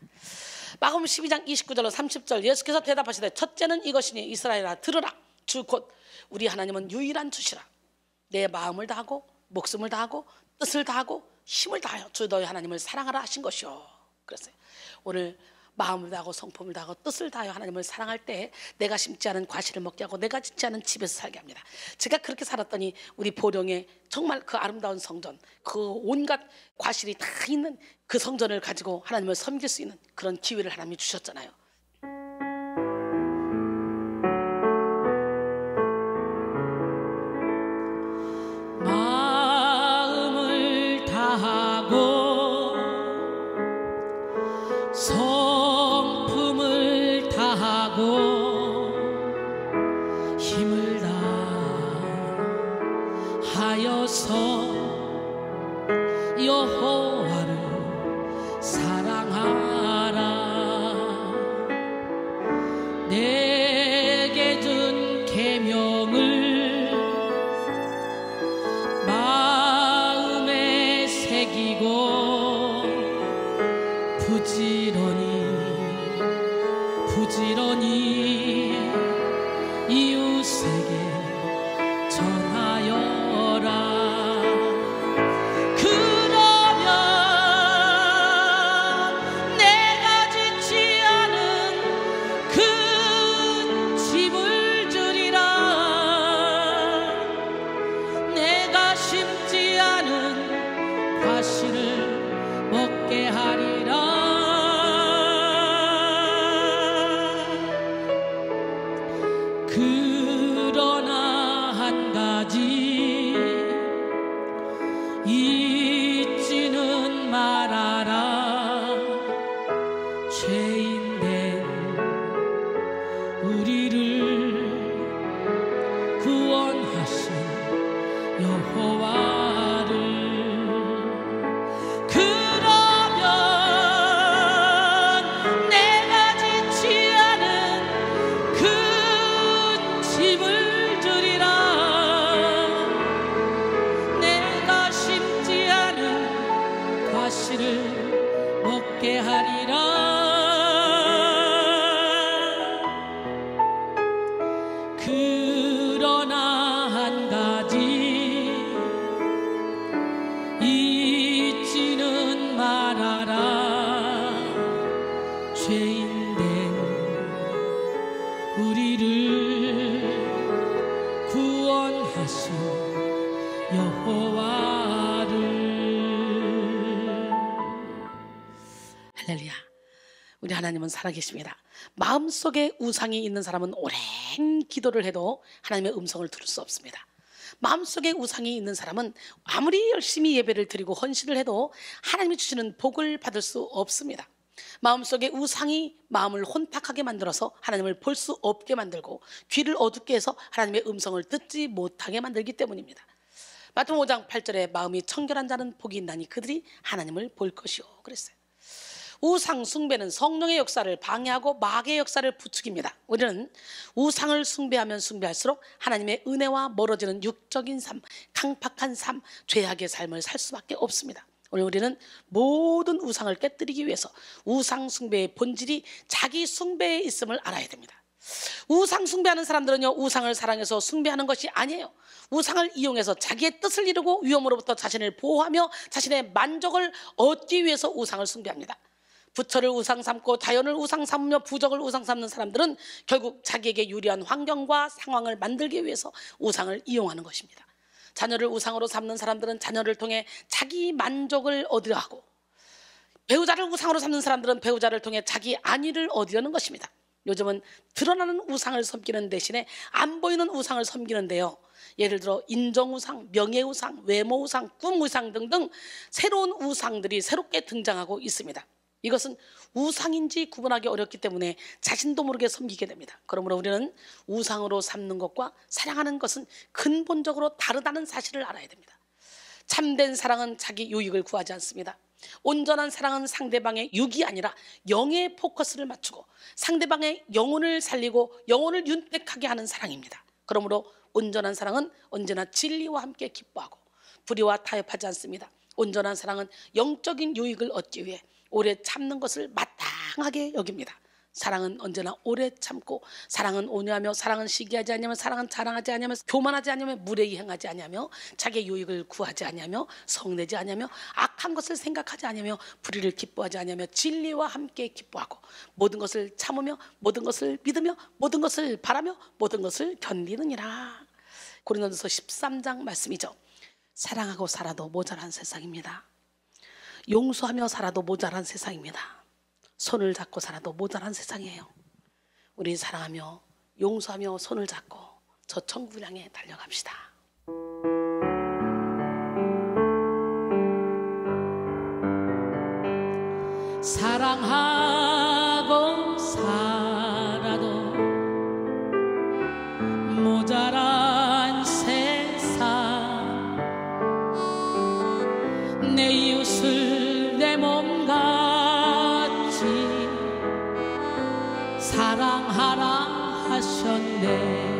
마가복음 12장 29절로 30절 예수께서 대답하시되 첫째는 이것이니 이스라엘아 들으라. 주 곧 우리 하나님은 유일한 주시라. 내 마음을 다하고 목숨을 다하고 뜻을 다하고 힘을 다하여 주 너희 하나님을 사랑하라 하신 것이요. 그랬어요. 오늘 마음을 다하고 성품을 다하고 뜻을 다하여 하나님을 사랑할 때 내가 심지 않은 과실을 먹게 하고 내가 짓지 않은 집에서 살게 합니다. 제가 그렇게 살았더니 우리 보령에 정말 그 아름다운 성전, 그 온갖 과실이 다 있는 그 성전을 가지고 하나님을 섬길 수 있는 그런 기회를 하나님이 주셨잖아요. 마음을 다하고 성품을 다하고 힘을 다하여서 여호와를 사랑하라. 위하여라. 먹게 하리라. 그러나 한 가지 잊지는 말아라. 죄인된 우리를 구원하신 여호와를. 과실을 먹게 하리라. 그러나 한 가지 잊지는 말아라. 죄인된 우리를 구원하신 여호와를. 할렐루야. 우리 하나님은 살아계십니다. 마음속에 우상이 있는 사람은 오랜 기도를 해도 하나님의 음성을 들을 수 없습니다. 마음속에 우상이 있는 사람은 아무리 열심히 예배를 드리고 헌신을 해도 하나님이 주시는 복을 받을 수 없습니다. 마음속에 우상이 마음을 혼탁하게 만들어서 하나님을 볼 수 없게 만들고 귀를 어둡게 해서 하나님의 음성을 듣지 못하게 만들기 때문입니다. 마태복음 5장 8절에 마음이 청결한 자는 복이 있나니 그들이 하나님을 볼 것이요 그랬어요. 우상 숭배는 성령의 역사를 방해하고 마귀의 역사를 부추깁니다. 우리는 우상을 숭배하면 숭배할수록 하나님의 은혜와 멀어지는 육적인 삶, 강팍한 삶, 죄악의 삶을 살 수밖에 없습니다. 오늘 우리는 모든 우상을 깨뜨리기 위해서 우상 숭배의 본질이 자기 숭배에 있음을 알아야 됩니다. 우상 숭배하는 사람들은요, 우상을 사랑해서 숭배하는 것이 아니에요. 우상을 이용해서 자기의 뜻을 이루고 위험으로부터 자신을 보호하며 자신의 만족을 얻기 위해서 우상을 숭배합니다. 부처를 우상 삼고 자연을 우상 삼으며 부적을 우상 삼는 사람들은 결국 자기에게 유리한 환경과 상황을 만들기 위해서 우상을 이용하는 것입니다. 자녀를 우상으로 삼는 사람들은 자녀를 통해 자기 만족을 얻으려 하고, 배우자를 우상으로 삼는 사람들은 배우자를 통해 자기 안위를 얻으려는 것입니다. 요즘은 드러나는 우상을 섬기는 대신에 안 보이는 우상을 섬기는데요, 예를 들어 인정우상, 명예우상, 외모우상, 꿈우상 등등 새로운 우상들이 새롭게 등장하고 있습니다. 이것은 우상인지 구분하기 어렵기 때문에 자신도 모르게 섬기게 됩니다. 그러므로 우리는 우상으로 삼는 것과 사랑하는 것은 근본적으로 다르다는 사실을 알아야 됩니다. 참된 사랑은 자기 유익을 구하지 않습니다. 온전한 사랑은 상대방의 육이 아니라 영의 포커스를 맞추고 상대방의 영혼을 살리고 영혼을 윤택하게 하는 사랑입니다. 그러므로 온전한 사랑은 언제나 진리와 함께 기뻐하고 불의와 타협하지 않습니다. 온전한 사랑은 영적인 유익을 얻기 위해 오래 참는 것을 마땅하게 여깁니다. 사랑은 언제나 오래 참고, 사랑은 온유하며, 사랑은 시기하지 아니하며, 사랑은 자랑하지 아니하며, 교만하지 아니하며, 무례히 행하지 아니하며, 자기의 유익을 구하지 아니하며, 성내지 아니하며, 악한 것을 생각하지 아니하며, 불의를 기뻐하지 아니하며, 진리와 함께 기뻐하고, 모든 것을 참으며, 모든 것을 믿으며, 모든 것을 바라며, 모든 것을 견디느니라. 고린도전서 13장 말씀이죠. 사랑하고 살아도 모자란 세상입니다. 용서하며 살아도 모자란 세상입니다. 손을 잡고 살아도 모자란 세상이에요. 우리 사랑하며 용서하며 손을 잡고 저 천국을 향해 달려갑시다. 사랑하고 살아도 모자란 세상, 내 이웃을 내 몸같이 사랑하라 하셨네.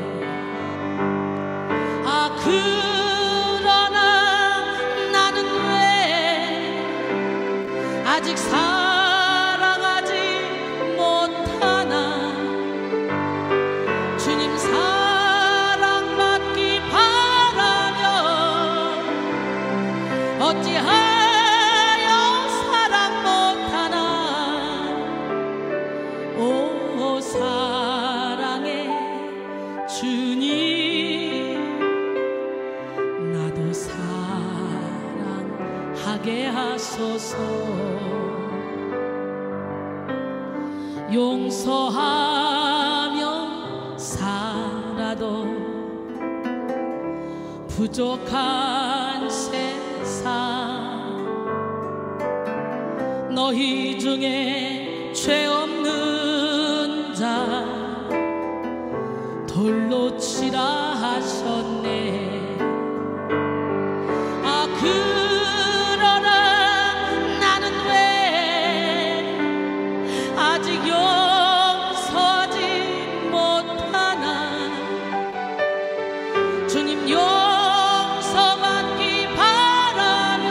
아, 그러나 나는 왜 아직 사랑하지 못하나. 주님 사랑받기 바라며 하게 하소서. 용서하며 살아도 부족한 세상, 너희 중에 죄 없는 자 돌로 치라 하셨네. 아 그러나 나는 왜 아직 용서하지 못하나. 주님 용서받기 바라며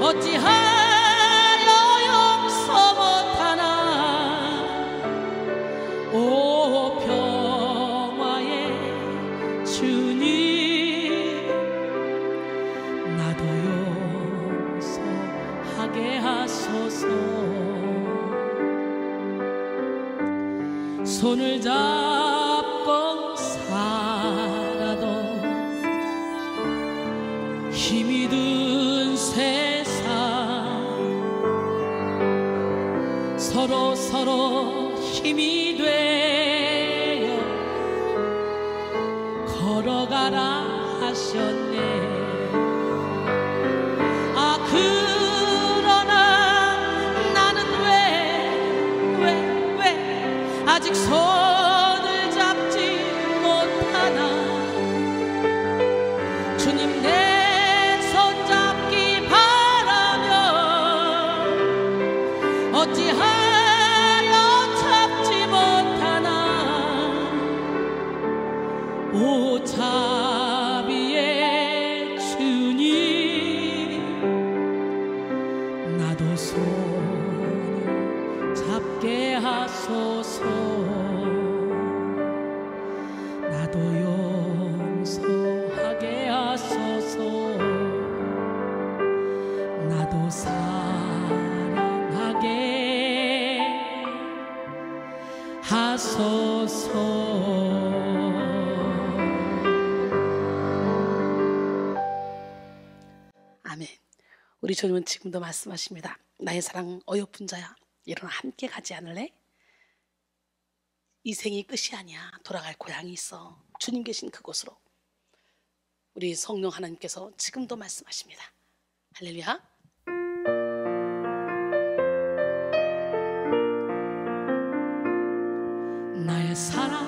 어찌하여 용서 못하나. 오 평화의 주님, 나도 용서하게 하소서. 손을 잡고 살아도 힘이 든 세상, 서로 힘이 되어 걸어가라 하셨네. 아 그러나 나는 왜 아직 손을 잡지 못하나. 주님 내 손 잡기 바라며 어찌하여 잡지 못하나. 오 자비의 주님, 나도 손을 잡게 하소서. 나도 용서하게 하소서. 나도 사랑하게 하소서. 아멘. 우리 주님은 지금도 말씀하십니다. 나의 사랑 어여쁜 자야, 일어나 함께 가지 않을래? 이 생이 끝이 아니야. 돌아갈 고향이 있어. 주님 계신 그곳으로. 우리 성령 하나님께서 지금도 말씀하십니다. 할렐루야. 나의 사랑하는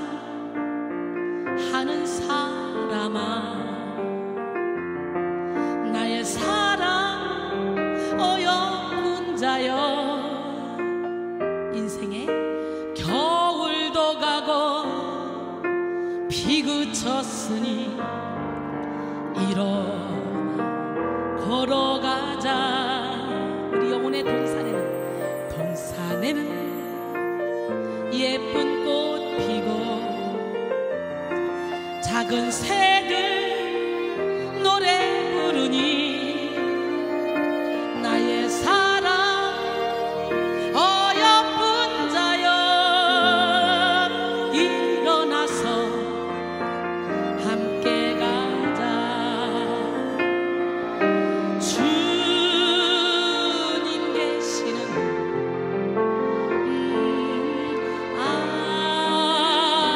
사람아, 나의 사랑 어여쁜 자여, 인생에 겨울도 가고 비 그쳤으니 일어나 걸어가자. 우리 영혼의 동산에는 예쁜 꽃 피고 작은 새들 노래 부르니 나의 사랑 어여쁜 자여, 일어나서 함께 가자. 주님 계시는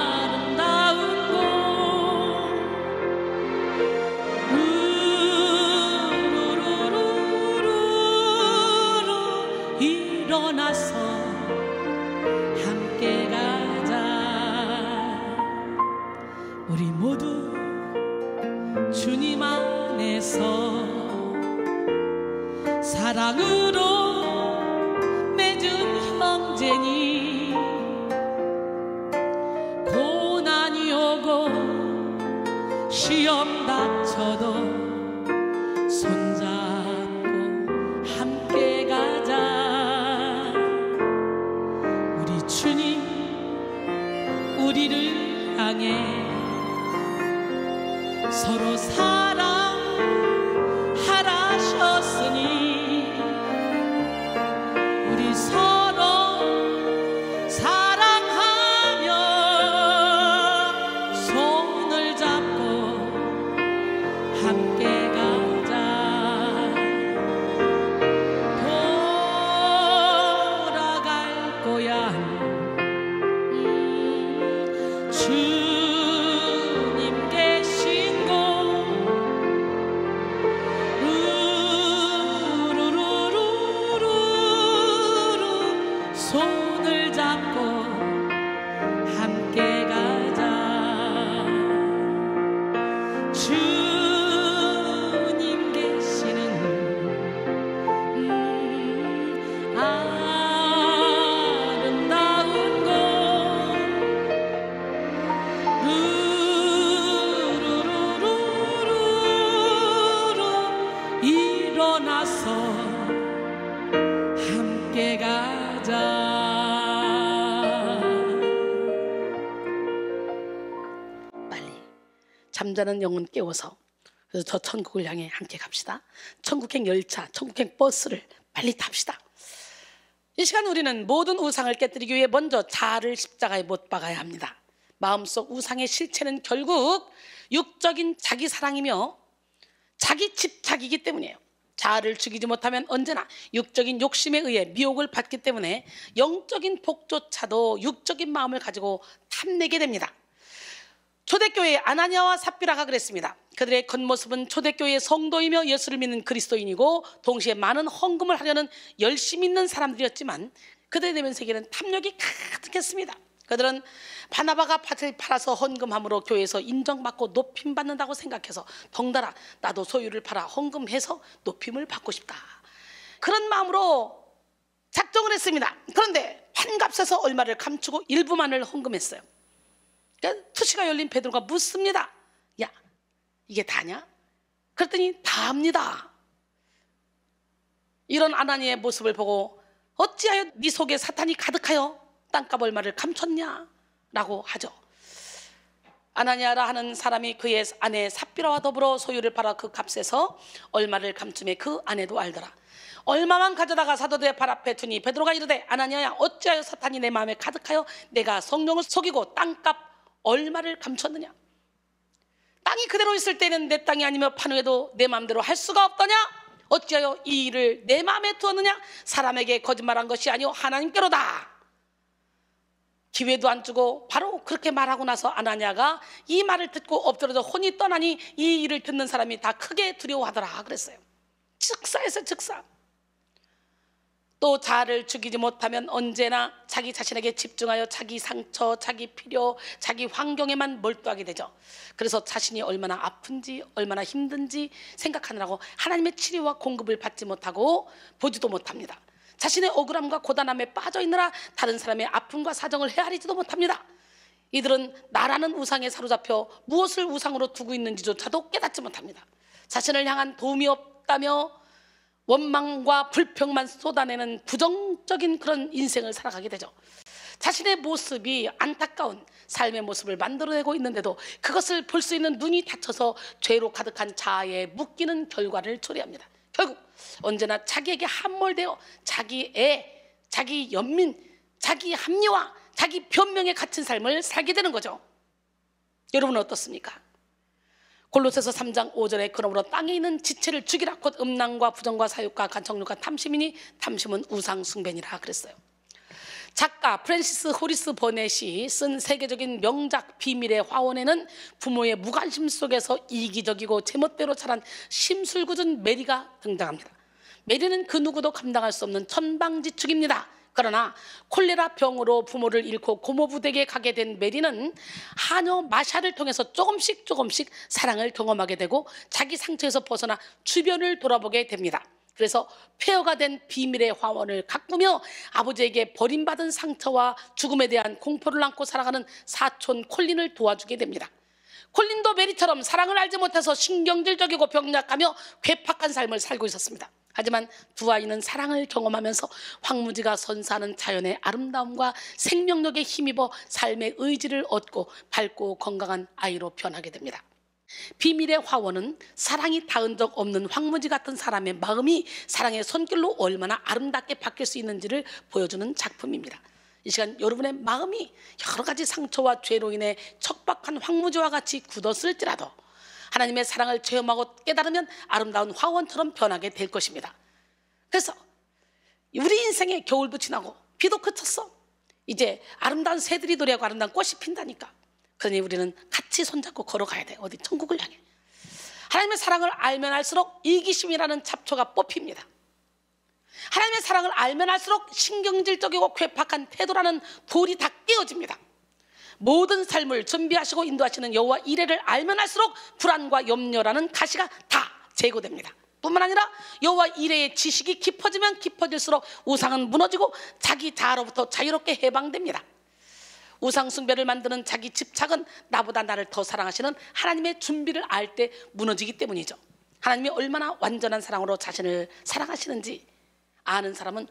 아름다운 곳, 루루루루루루, 일어나서 함께 가자. 우리 모두 주님 안에서 사랑으로 맺은 형제니, 고난이 오고 시험 닥쳐도 손잡고 함께 가자. 우리 주님 우리를 향해 서로 사랑하라셨으니 우리 서로 사랑하며 손을 잡고 함께 가자. 주님 계시는 아름다운 곳 루루루루루 일어나서 함께 가자. 잠자는 영혼 깨워서 그래서 저 천국을 향해 함께 갑시다. 천국행 열차, 천국행 버스를 빨리 탑시다. 이 시간 우리는 모든 우상을 깨뜨리기 위해 먼저 자아를 십자가에 못 박아야 합니다. 마음속 우상의 실체는 결국 육적인 자기 사랑이며 자기 집착이기 때문이에요. 자아를 죽이지 못하면 언제나 육적인 욕심에 의해 미혹을 받기 때문에 영적인 복조차도 육적인 마음을 가지고 탐내게 됩니다. 초대교회의 아나니아와 삽비라가 그랬습니다. 그들의 겉모습은 초대교회의 성도이며 예수를 믿는 그리스도인이고 동시에 많은 헌금을 하려는 열심히 있는 사람들이었지만 그들의 내면 세계는 탐욕이 가득했습니다. 그들은 바나바가 밭을 팔아서 헌금함으로 교회에서 인정받고 높임받는다고 생각해서 덩달아 나도 소유를 팔아 헌금해서 높임을 받고 싶다, 그런 마음으로 작정을 했습니다. 그런데 판값에서 얼마를 감추고 일부만을 헌금했어요. 투시가 열린 베드로가 묻습니다. 야, 이게 다냐? 그랬더니 다합니다. 이런 아나니의 모습을 보고 어찌하여 네 속에 사탄이 가득하여 땅값 얼마를 감췄냐? 라고 하죠. 아나니아라 하는 사람이 그의 아내 삽비라와 더불어 소유를 팔아 그 값에서 얼마를 감춤에 그 아내도 알더라. 얼마만 가져다가 사도들의 발 앞에 두니 베드로가 이르되 아나니아야, 어찌하여 사탄이 내 마음에 가득하여 내가 성령을 속이고 땅값 얼마를 감췄느냐? 땅이 그대로 있을 때는 내 땅이 아니며 판 후에도 내 마음대로 할 수가 없더냐? 어찌하여 이 일을 내 마음에 두었느냐? 사람에게 거짓말한 것이 아니오 하나님께로다. 기회도 안 주고 바로 그렇게 말하고 나서 아나니아가 이 말을 듣고 엎드려져 혼이 떠나니 이 일을 듣는 사람이 다 크게 두려워하더라 그랬어요. 즉사에서 즉사. 또 자아를 죽이지 못하면 언제나 자기 자신에게 집중하여 자기 상처, 자기 필요, 자기 환경에만 몰두하게 되죠. 그래서 자신이 얼마나 아픈지 얼마나 힘든지 생각하느라고 하나님의 치료와 공급을 받지 못하고 보지도 못합니다. 자신의 억울함과 고단함에 빠져있느라 다른 사람의 아픔과 사정을 헤아리지도 못합니다. 이들은 나라는 우상에 사로잡혀 무엇을 우상으로 두고 있는지조차도 깨닫지 못합니다. 자신을 향한 도움이 없다며 원망과 불평만 쏟아내는 부정적인 그런 인생을 살아가게 되죠. 자신의 모습이 안타까운 삶의 모습을 만들어내고 있는데도 그것을 볼 수 있는 눈이 닫혀서 죄로 가득한 자아에 묶이는 결과를 초래합니다. 결국 언제나 자기에게 함몰되어 자기 애, 자기 연민, 자기 합리화, 자기 변명에 갇힌 삶을 살게 되는 거죠. 여러분은 어떻습니까? 골로새서 3장 5절에 그러므로 땅에 있는 지체를 죽이라 곧 음란과 부정과 사욕과 간청욕과 탐심이니 탐심은 우상 숭배니라 그랬어요. 작가 프랜시스 호리스 버넷이 쓴 세계적인 명작 비밀의 화원에는 부모의 무관심 속에서 이기적이고 제멋대로 자란 심술궂은 메리가 등장합니다. 메리는 그 누구도 감당할 수 없는 천방지축입니다. 그러나 콜레라 병으로 부모를 잃고 고모부댁에 가게 된 메리는 하녀 마샤를 통해서 조금씩 사랑을 경험하게 되고 자기 상처에서 벗어나 주변을 돌아보게 됩니다. 그래서 폐허가 된 비밀의 화원을 가꾸며 아버지에게 버림받은 상처와 죽음에 대한 공포를 안고 살아가는 사촌 콜린을 도와주게 됩니다. 콜린도 메리처럼 사랑을 알지 못해서 신경질적이고 병약하며 괴팍한 삶을 살고 있었습니다. 하지만 두 아이는 사랑을 경험하면서 황무지가 선사하는 자연의 아름다움과 생명력에 힘입어 삶의 의지를 얻고 밝고 건강한 아이로 변하게 됩니다. 비밀의 화원은 사랑이 닿은 적 없는 황무지 같은 사람의 마음이 사랑의 손길로 얼마나 아름답게 바뀔 수 있는지를 보여주는 작품입니다. 이 시간 여러분의 마음이 여러 가지 상처와 죄로 인해 척박한 황무지와 같이 굳었을지라도 하나님의 사랑을 체험하고 깨달으면 아름다운 화원처럼 변하게 될 것입니다. 그래서 우리 인생에 겨울도 지나고 비도 그쳤어. 이제 아름다운 새들이 노래하고 아름다운 꽃이 핀다니까. 그러니 우리는 같이 손잡고 걸어가야 돼. 어디 천국을 향해. 하나님의 사랑을 알면 알수록 이기심이라는 잡초가 뽑힙니다. 하나님의 사랑을 알면 알수록 신경질적이고 괴팍한 태도라는 돌이 다 깨어집니다. 모든 삶을 준비하시고 인도하시는 여호와 이레를 알면 할수록 불안과 염려라는 가시가 다 제거됩니다. 뿐만 아니라 여호와 이레의 지식이 깊어지면 깊어질수록 우상은 무너지고 자기 자아로부터 자유롭게 해방됩니다. 우상 숭배를 만드는 자기 집착은 나보다 나를 더 사랑하시는 하나님의 준비를 알 때 무너지기 때문이죠. 하나님이 얼마나 완전한 사랑으로 자신을 사랑하시는지 아는 사람은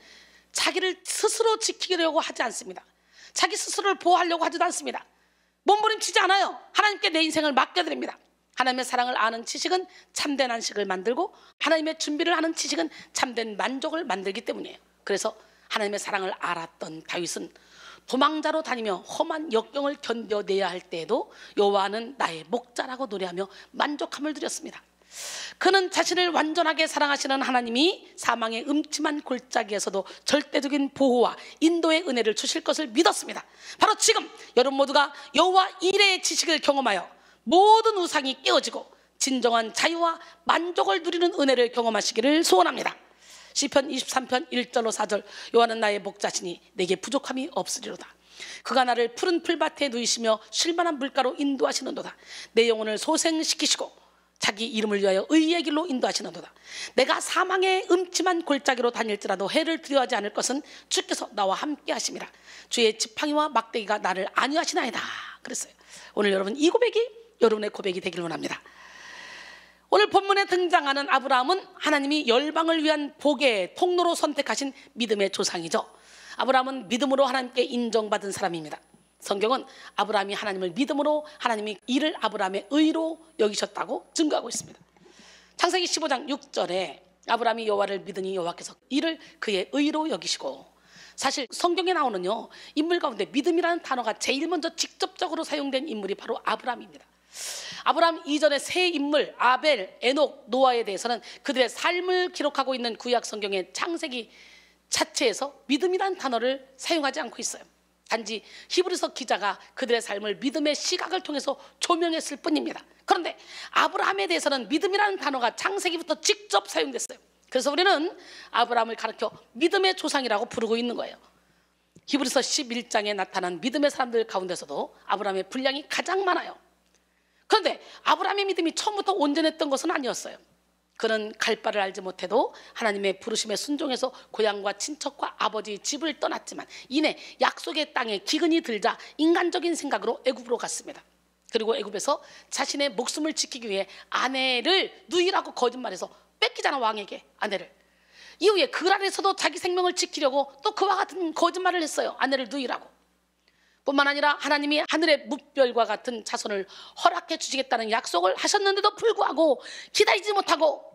자기를 스스로 지키려고 하지 않습니다. 자기 스스로를 보호하려고 하지도 않습니다. 몸부림치지 않아요. 하나님께 내 인생을 맡겨드립니다. 하나님의 사랑을 아는 지식은 참된 안식을 만들고 하나님의 준비를 아는 지식은 참된 만족을 만들기 때문이에요. 그래서 하나님의 사랑을 알았던 다윗은 도망자로 다니며 험한 역경을 견뎌내야 할 때에도 여호와는 나의 목자라고 노래하며 만족함을 누렸습니다. 그는 자신을 완전하게 사랑하시는 하나님이 사망의 음침한 골짜기에서도 절대적인 보호와 인도의 은혜를 주실 것을 믿었습니다. 바로 지금 여러분 모두가 여호와 이레의 지식을 경험하여 모든 우상이 깨어지고 진정한 자유와 만족을 누리는 은혜를 경험하시기를 소원합니다. 시편 23편 1절로 4절 여호와는 나의 목자시니 내게 부족함이 없으리로다. 그가 나를 푸른 풀밭에 누이시며 쉴만한 물가로 인도하시는도다. 내 영혼을 소생시키시고 자기 이름을 위하여 의의 길로 인도하시는도다. 내가 사망의 음침한 골짜기로 다닐지라도 해를 두려워하지 않을 것은 주께서 나와 함께 하심이라. 주의 지팡이와 막대기가 나를 안위하시나이다 그랬어요. 오늘 여러분 이 고백이 여러분의 고백이 되기를 원합니다. 오늘 본문에 등장하는 아브라함은 하나님이 열방을 위한 복의 통로로 선택하신 믿음의 조상이죠. 아브라함은 믿음으로 하나님께 인정받은 사람입니다. 성경은 아브라함이 하나님을 믿음으로 하나님이 이를 아브라함의 의로 여기셨다고 증거하고 있습니다. 창세기 15장 6절에 아브라함이 여호와를 믿으니 여호와께서 이를 그의 의로 여기시고, 사실 성경에 나오는요 인물 가운데 믿음이라는 단어가 제일 먼저 직접적으로 사용된 인물이 바로 아브라함입니다. 아브라함 이전의 세 인물 아벨, 에녹, 노아에 대해서는 그들의 삶을 기록하고 있는 구약 성경의 창세기 자체에서 믿음이라는 단어를 사용하지 않고 있어요. 단지 히브리서 기자가 그들의 삶을 믿음의 시각을 통해서 조명했을 뿐입니다. 그런데 아브라함에 대해서는 믿음이라는 단어가 창세기부터 직접 사용됐어요. 그래서 우리는 아브라함을 가르쳐 믿음의 조상이라고 부르고 있는 거예요. 히브리서 11장에 나타난 믿음의 사람들 가운데서도 아브라함의 분량이 가장 많아요. 그런데 아브라함의 믿음이 처음부터 온전했던 것은 아니었어요. 그는 갈 바를 알지 못해도 하나님의 부르심에 순종해서 고향과 친척과 아버지 집을 떠났지만 이내 약속의 땅에 기근이 들자 인간적인 생각으로 애굽으로 갔습니다. 그리고 애굽에서 자신의 목숨을 지키기 위해 아내를 누이라고 거짓말해서 뺏기잖아, 왕에게 아내를. 이후에 그 안에서도 자기 생명을 지키려고 또 그와 같은 거짓말을 했어요. 아내를 누이라고. 뿐만 아니라 하나님이 하늘의 뭇별과 같은 자손을 허락해 주시겠다는 약속을 하셨는데도 불구하고 기다리지 못하고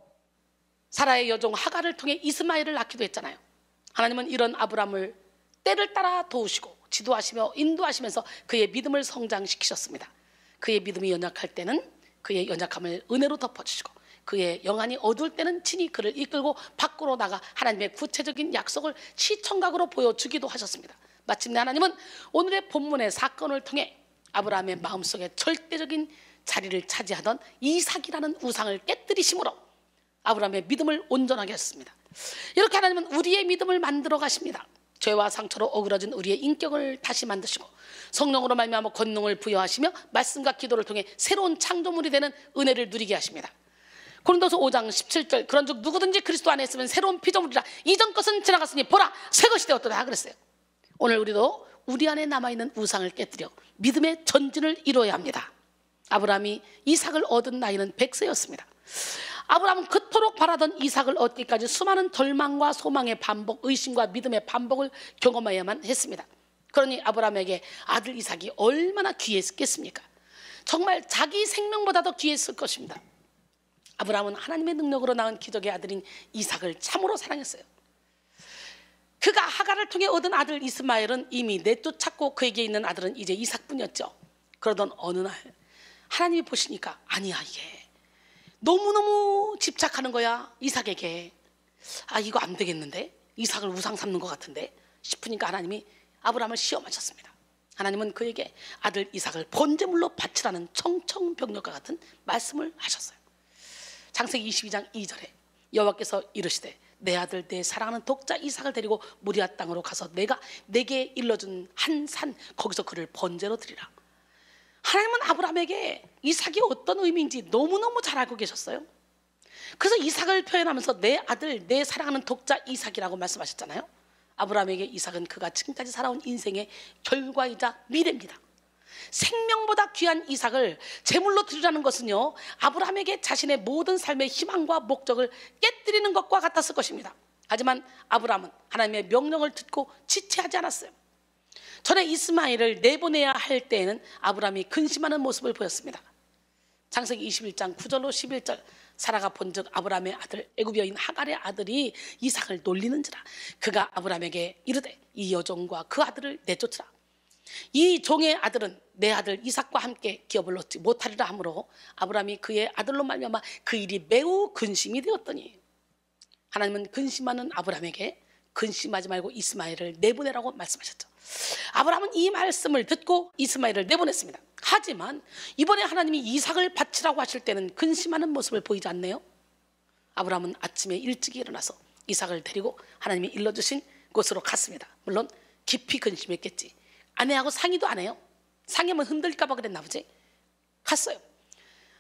사라의 여종 하갈을 통해 이스마엘을 낳기도 했잖아요. 하나님은 이런 아브라함을 때를 따라 도우시고 지도하시며 인도하시면서 그의 믿음을 성장시키셨습니다. 그의 믿음이 연약할 때는 그의 연약함을 은혜로 덮어주시고 그의 영안이 어두울 때는 친히 그를 이끌고 밖으로 나가 하나님의 구체적인 약속을 시청각으로 보여주기도 하셨습니다. 마침내 하나님은 오늘의 본문의 사건을 통해 아브라함의 마음속에 절대적인 자리를 차지하던 이삭이라는 우상을 깨뜨리심으로 아브라함의 믿음을 온전하게 했습니다. 이렇게 하나님은 우리의 믿음을 만들어 가십니다. 죄와 상처로 어그러진 우리의 인격을 다시 만드시고 성령으로 말미암아 권능을 부여하시며 말씀과 기도를 통해 새로운 창조물이 되는 은혜를 누리게 하십니다. 고린도서 5장 17절 그런즉 누구든지 그리스도 안에 있으면 새로운 피조물이라 이전 것은 지나갔으니 보라 새 것이 되었도다 그랬어요. 오늘 우리도 우리 안에 남아있는 우상을 깨뜨려 믿음의 전진을 이루어야 합니다. 아브라함이 이삭을 얻은 나이는 100세였습니다. 아브라함은 그토록 바라던 이삭을 얻기까지 수많은 절망과 소망의 반복, 의심과 믿음의 반복을 경험해야만 했습니다. 그러니 아브라함에게 아들 이삭이 얼마나 귀했겠습니까? 정말 자기 생명보다도 귀했을 것입니다. 아브라함은 하나님의 능력으로 낳은 기적의 아들인 이삭을 참으로 사랑했어요. 그가 하갈을 통해 얻은 아들 이스마엘은 이미 내쫓았고 그에게 있는 아들은 이제 이삭뿐이었죠. 그러던 어느 날 하나님이 보시니까 아니야, 이게 너무너무 집착하는 거야 이삭에게. 아, 이거 안 되겠는데, 이삭을 우상 삼는 것 같은데 싶으니까 하나님이 아브라함을 시험하셨습니다. 하나님은 그에게 아들 이삭을 번제물로 바치라는 청청병력과 같은 말씀을 하셨어요. 창세기 22장 2절에 여호와께서 이르시되 내 아들 내 사랑하는 독자 이삭을 데리고 모리아 땅으로 가서 내가 내게 일러준 한 산 거기서 그를 번제로 드리라. 하나님은 아브라함에게 이삭이 어떤 의미인지 너무너무 잘 알고 계셨어요. 그래서 이삭을 표현하면서 내 아들, 내 사랑하는 독자 이삭이라고 말씀하셨잖아요. 아브라함에게 이삭은 그가 지금까지 살아온 인생의 결과이자 미래입니다. 생명보다 귀한 이삭을 제물로 드리라는 것은요, 아브라함에게 자신의 모든 삶의 희망과 목적을 깨뜨리는 것과 같았을 것입니다. 하지만 아브라함은 하나님의 명령을 듣고 지체하지 않았어요. 전에 이스마엘을 내보내야 할 때에는 아브라함이 근심하는 모습을 보였습니다. 창세기 21장 9절로 11절, 사라가 본즉 아브라함의 아들 애굽 여인 하갈의 아들이 이삭을 놀리는지라. 그가 아브라함에게 이르되 이 여종과 그 아들을 내쫓으라. 이 종의 아들은 내 아들 이삭과 함께 기업을 얻지 못하리라 하므로 아브라함이 그의 아들로 말미암아 그 일이 매우 근심이 되었더니, 하나님은 근심하는 아브라함에게 근심하지 말고 이스마엘을 내보내라고 말씀하셨죠. 아브라함은 이 말씀을 듣고 이스마엘을 내보냈습니다. 하지만 이번에 하나님이 이삭을 바치라고 하실 때는 근심하는 모습을 보이지 않네요. 아브라함은 아침에 일찍 일어나서 이삭을 데리고 하나님이 일러주신 곳으로 갔습니다. 물론 깊이 근심했겠지. 아내하고 상의도 안 해요. 상의하면 흔들릴까 봐 그랬나 보지. 갔어요.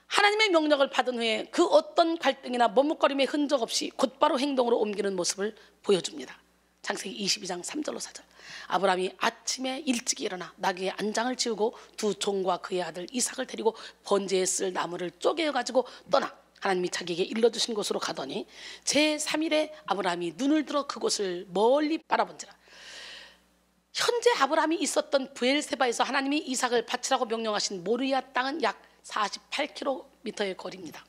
하나님의 명령을 받은 후에 그 어떤 갈등이나 머뭇거림의 흔적 없이 곧바로 행동으로 옮기는 모습을 보여줍니다. 창세기 22장 3절로 4절. 아브라함이 아침에 일찍 일어나 나귀의 안장을 지우고 두 종과 그의 아들 이삭을 데리고 번제에 쓸 나무를 쪼개어 가지고 떠나 하나님이 자기에게 일러주신 곳으로 가더니 제3일에 아브라함이 눈을 들어 그곳을 멀리 바라본지라. 현재 아브라함이 있었던 브엘세바에서 하나님이 이삭을 바치라고 명령하신 모리아 땅은 약 48km의 거리입니다.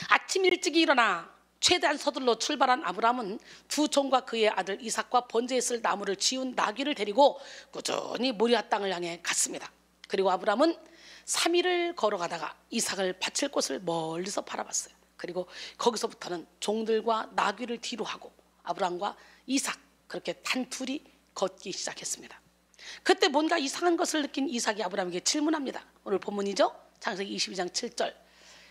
아침 일찍 일어나 최대한 서둘러 출발한 아브라함은 두 종과 그의 아들 이삭과 번제에 쓸 나무를 지운 나귀를 데리고 꾸준히 모리아 땅을 향해 갔습니다. 그리고 아브라함은 3일을 걸어가다가 이삭을 바칠 곳을 멀리서 바라봤어요. 그리고 거기서부터는 종들과 나귀를 뒤로 하고 아브라함과 이삭 그렇게 단둘이 걷기 시작했습니다. 그때 뭔가 이상한 것을 느낀 이삭이 아브라함에게 질문합니다. 오늘 본문이죠. 창세기 22장 7절.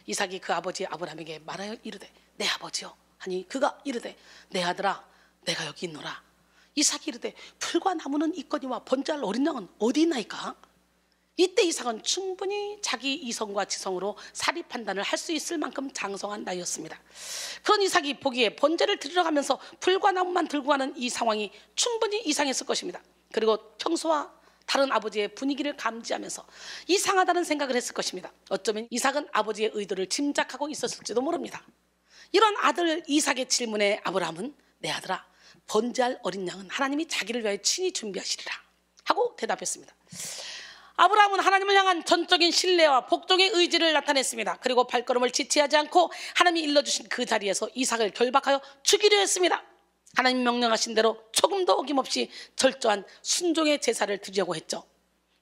이삭이 그 아버지 아브라함에게 말하여 이르되 내 아버지요 하니 그가 이르되 내 아들아 내가 여기 있노라. 이삭이 이르되 풀과 나무는 있거니와 번제할 어린 양은 어디 있나이까. 이때 이삭은 충분히 자기 이성과 지성으로 사리 판단을 할 수 있을 만큼 장성한 나이였습니다. 그런 이삭이 보기에 번제를 드리러 가면서 풀과 나무만 들고 가는 이 상황이 충분히 이상했을 것입니다. 그리고 평소와 다른 아버지의 분위기를 감지하면서 이상하다는 생각을 했을 것입니다. 어쩌면 이삭은 아버지의 의도를 짐작하고 있었을지도 모릅니다. 이런 아들 이삭의 질문에 아브라함은 내 아들아 번제할 어린 양은 하나님이 자기를 위하여 친히 준비하시리라 하고 대답했습니다. 아브라함은 하나님을 향한 전적인 신뢰와 복종의 의지를 나타냈습니다. 그리고 발걸음을 지체하지 않고 하나님이 일러주신 그 자리에서 이삭을 결박하여 죽이려 했습니다. 하나님 명령하신 대로 조금도 어김없이 철저한 순종의 제사를 드리려고 했죠.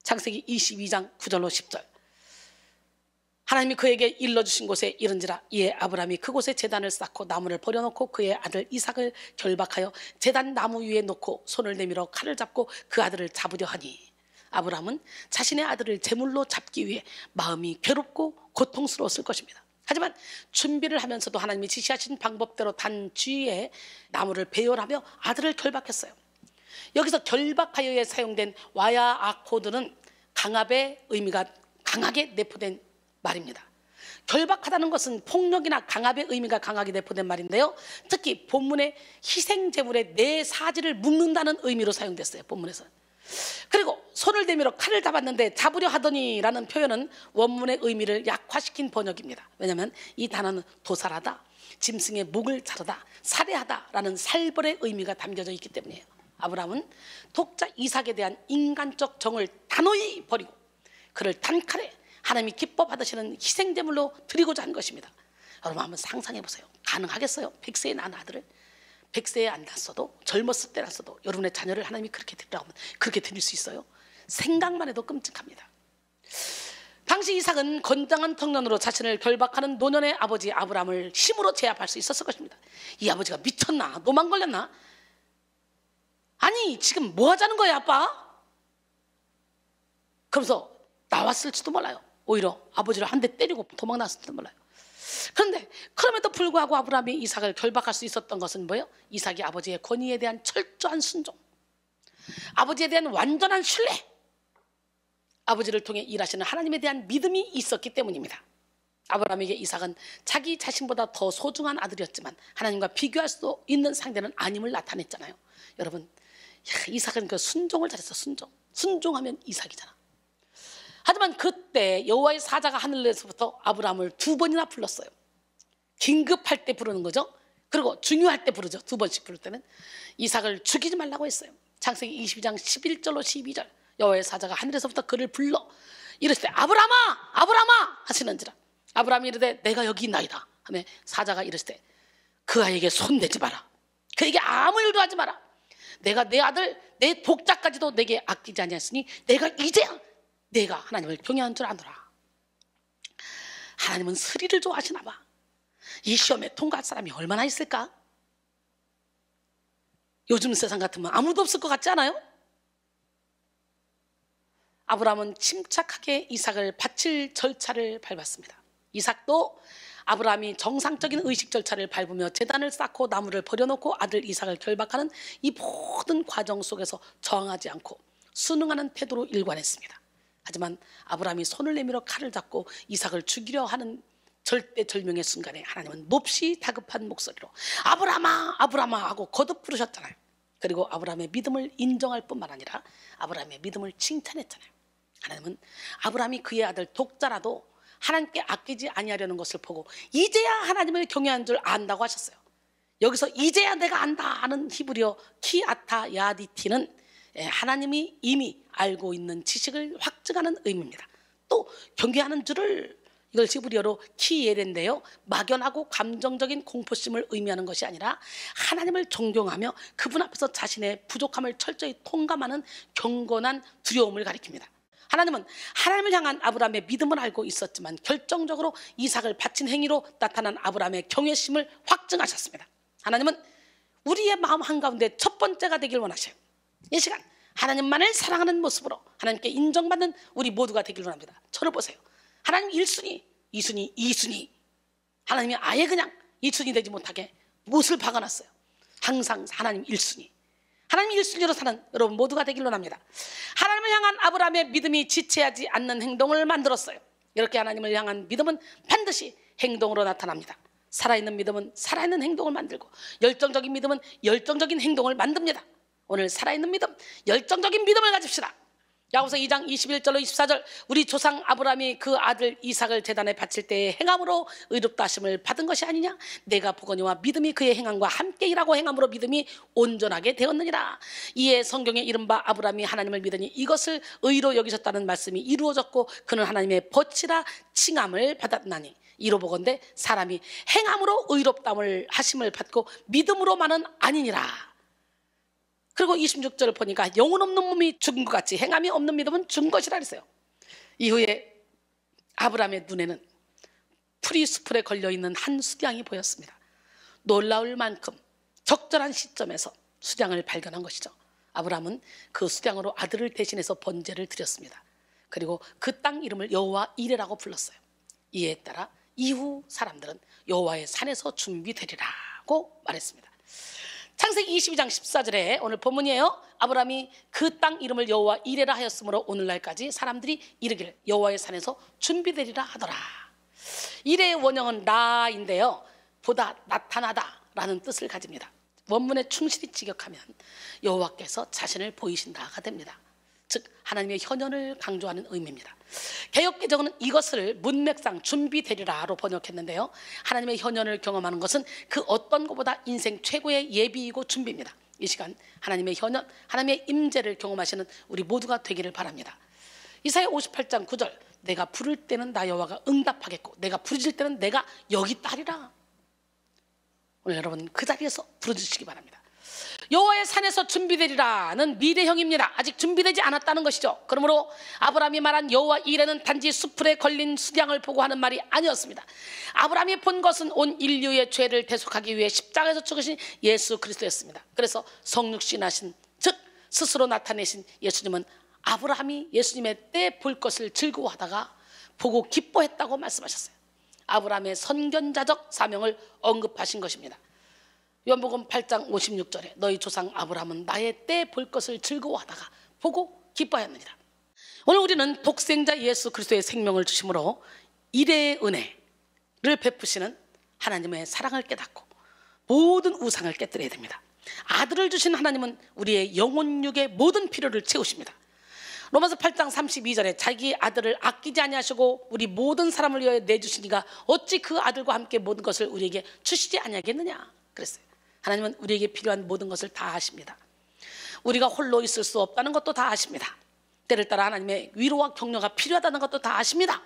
창세기 22장 9절로 10절. 하나님이 그에게 일러주신 곳에 이른지라. 이에 아브라함이 그곳에 제단을 쌓고 나무를 버려놓고 그의 아들 이삭을 결박하여 제단 나무 위에 놓고 손을 내밀어 칼을 잡고 그 아들을 잡으려 하니, 아브라함은 자신의 아들을 제물로 잡기 위해 마음이 괴롭고 고통스러웠을 것입니다. 하지만 준비를 하면서도 하나님이 지시하신 방법대로 단 주위에 나무를 배열하며 아들을 결박했어요. 여기서 결박하여에 사용된 와야 아코드는 강압의 의미가 강하게 내포된 말입니다. 결박하다는 것은 폭력이나 강압의 의미가 강하게 내포된 말인데요, 특히 본문의 희생제물의 내 사지를 묶는다는 의미로 사용됐어요. 본문에서. 그리고 손을 내밀어 칼을 잡았는데 잡으려 하더니 라는 표현은 원문의 의미를 약화시킨 번역입니다. 왜냐하면 이 단어는 도살하다, 짐승의 목을 자르다, 살해하다 라는 살벌의 의미가 담겨져 있기 때문이에요. 아브라함은 독자 이삭에 대한 인간적 정을 단호히 버리고 그를 단칼에 하나님이 기뻐 받으시는 희생제물로 드리고자 한 것입니다. 여러분 한번 상상해 보세요. 가능하겠어요? 100세에 낳은 아들을 100세에 안 낳았어도, 젊었을 때 낳았어도 여러분의 자녀를 하나님이 그렇게 드리라고 하면 그렇게 드릴 수 있어요? 생각만 해도 끔찍합니다. 당시 이삭은 건장한 청년으로 자신을 결박하는 노년의 아버지 아브라함을 힘으로 제압할 수 있었을 것입니다. 이 아버지가 미쳤나? 노만 걸렸나? 아니 지금 뭐 하자는 거야 아빠? 그러면서 나왔을지도 몰라요. 오히려 아버지를 한 대 때리고 도망 나왔을지도 몰라요. 그런데 그럼에도 불구하고 아브라함이 이삭을 결박할 수 있었던 것은 뭐예요? 이삭이 아버지의 권위에 대한 철저한 순종, 아버지에 대한 완전한 신뢰, 아버지를 통해 일하시는 하나님에 대한 믿음이 있었기 때문입니다. 아브라함에게 이삭은 자기 자신보다 더 소중한 아들이었지만 하나님과 비교할 수 있는 상대는 아님을 나타냈잖아요. 여러분, 이삭은 그 순종을 잘했어. 순종하면 이삭이잖아. 하지만 그때 여호와의 사자가 하늘에서부터 아브라함을 2번이나 불렀어요. 긴급할 때 부르는 거죠. 그리고 중요할 때 부르죠. 2번씩 부를 때는. 이삭을 죽이지 말라고 했어요. 창세기 22장 11절로 12절. 여호와의 사자가 하늘에서부터 그를 불러 이르시되 아브라함아 아브라함아 하시는지라. 아브라함이 이르되 내가 여기 있나이다 하며 사자가 이르시되 그 아이에게 손대지 마라. 그에게 아무 일도 하지 마라. 내가 내 아들 내 독자까지도 내게 아끼지 아니하였으니 내가 이제야 내가 하나님을 경외한 줄 아노라. 하나님은 스리를 좋아하시나 봐. 이 시험에 통과할 사람이 얼마나 있을까? 요즘 세상 같으면 아무도 없을 것 같지 않아요? 아브라함은 침착하게 이삭을 바칠 절차를 밟았습니다. 이삭도 아브라함이 정상적인 의식 절차를 밟으며 제단을 쌓고 나무를 버려놓고 아들 이삭을 결박하는 이 모든 과정 속에서 저항하지 않고 순응하는 태도로 일관했습니다. 하지만 아브라함이 손을 내밀어 칼을 잡고 이삭을 죽이려 하는 절대절명의 순간에 하나님은 몹시 다급한 목소리로 아브라함아 아브라함아 하고 거듭 부르셨잖아요. 그리고 아브라함의 믿음을 인정할 뿐만 아니라 아브라함의 믿음을 칭찬했잖아요. 하나님은 아브라함이 그의 아들 독자라도 하나님께 아끼지 아니하려는 것을 보고 이제야 하나님을 경외한 줄 안다고 하셨어요. 여기서 이제야 내가 안다 하는 히브리어 키아타 야디티는 하나님이 이미 알고 있는 지식을 확증하는 의미입니다. 또 경외하는 줄을 이걸 히브리어로 키예레인데요, 막연하고 감정적인 공포심을 의미하는 것이 아니라 하나님을 존경하며 그분 앞에서 자신의 부족함을 철저히 통감하는 경건한 두려움을 가리킵니다. 하나님은 하나님을 향한 아브라함의 믿음을 알고 있었지만 결정적으로 이삭을 바친 행위로 나타난 아브라함의 경외심을 확증하셨습니다. 하나님은 우리의 마음 한가운데 첫 번째가 되길 원하셔요. 이 시간 하나님만을 사랑하는 모습으로 하나님께 인정받는 우리 모두가 되길 원합니다. 저를 보세요. 하나님 1순위, 2순위, 2순위. 하나님이 아예 그냥 2순위 되지 못하게 못을 박아놨어요. 항상 하나님 1순위. 하나님 1순위로 사는 여러분 모두가 되길 원합니다. 하나님을 향한 아브라함의 믿음이 지체하지 않는 행동을 만들었어요. 이렇게 하나님을 향한 믿음은 반드시 행동으로 나타납니다. 살아있는 믿음은 살아있는 행동을 만들고 열정적인 믿음은 열정적인 행동을 만듭니다. 오늘 살아있는 믿음, 열정적인 믿음을 가집시다. 야고보서 2장 21절로 24절 우리 조상 아브라함이 그 아들 이삭을 제단에 바칠 때에 행함으로 의롭다 하심을 받은 것이 아니냐. 내가 보거니와 믿음이 그의 행함과 함께 일하고 행함으로 믿음이 온전하게 되었느니라. 이에 성경에 이른바 아브라함이 하나님을 믿으니 이것을 의로 여기셨다는 말씀이 이루어졌고 그는 하나님의 벗이라 칭함을 받았나니 이로 보건대 사람이 행함으로 의롭다함을 하심을 받고 믿음으로만은 아니니라. 그리고 26절을 보니까 영혼 없는 몸이 죽은 것 같이 행함이 없는 믿음은 죽은 것이라 그랬어요. 이후에 아브라함의 눈에는 풀이 수풀에 걸려있는 한 수량이 보였습니다. 놀라울 만큼 적절한 시점에서 수량을 발견한 것이죠. 아브라함은 그 수량으로 아들을 대신해서 번제를 드렸습니다. 그리고 그 땅 이름을 여호와 이레라고 불렀어요. 이에 따라 이후 사람들은 여호와의 산에서 준비되리라고 말했습니다. 창세기 22장 14절에 오늘 본문이에요. 아브라함이 그 땅 이름을 여호와 이레라 하였으므로 오늘날까지 사람들이 이르기를 여호와의 산에서 준비되리라 하더라. 이레의 원형은 라인데요, 보다 나타나다라는 뜻을 가집니다. 원문에 충실히 직역하면 여호와께서 자신을 보이신다가 됩니다. 즉 하나님의 현현을 강조하는 의미입니다. 개역개정은 이것을 문맥상 준비되리라로 번역했는데요, 하나님의 현현을 경험하는 것은 그 어떤 것보다 인생 최고의 예비이고 준비입니다. 이 시간 하나님의 현현, 하나님의 임재를 경험하시는 우리 모두가 되기를 바랍니다. 이사야 58장 9절 내가 부를 때는 나 여호와가 응답하겠고 내가 부르실 때는 내가 여기 있다 하리라. 오늘 여러분 그 자리에서 부르주시기 바랍니다. 여호와의 산에서 준비되리라는 미래형입니다. 아직 준비되지 않았다는 것이죠. 그러므로 아브라함이 말한 여호와 이레는 단지 수풀에 걸린 수량을 보고 하는 말이 아니었습니다. 아브라함이 본 것은 온 인류의 죄를 대속하기 위해 십자가에서 죽으신 예수 그리스도였습니다. 그래서 성육신하신 즉 스스로 나타내신 예수님은 아브라함이 예수님의 때 볼 것을 즐거워하다가 보고 기뻐했다고 말씀하셨어요. 아브라함의 선견자적 사명을 언급하신 것입니다. 요한복음 8장 56절에 너희 조상 아브라함은 나의 때 볼 것을 즐거워하다가 보고 기뻐하였느니라. 오늘 우리는 독생자 예수 그리스도의 생명을 주심으로 일의 은혜를 베푸시는 하나님의 사랑을 깨닫고 모든 우상을 깨뜨려야 됩니다. 아들을 주신 하나님은 우리의 영혼육의 모든 필요를 채우십니다. 로마서 8장 32절에 자기 아들을 아끼지 아니하시고 우리 모든 사람을 위하여 내주시니가 어찌 그 아들과 함께 모든 것을 우리에게 주시지 아니하겠느냐 그랬어요. 하나님은 우리에게 필요한 모든 것을 다 아십니다. 우리가 홀로 있을 수 없다는 것도 다 아십니다. 때를 따라 하나님의 위로와 격려가 필요하다는 것도 다 아십니다.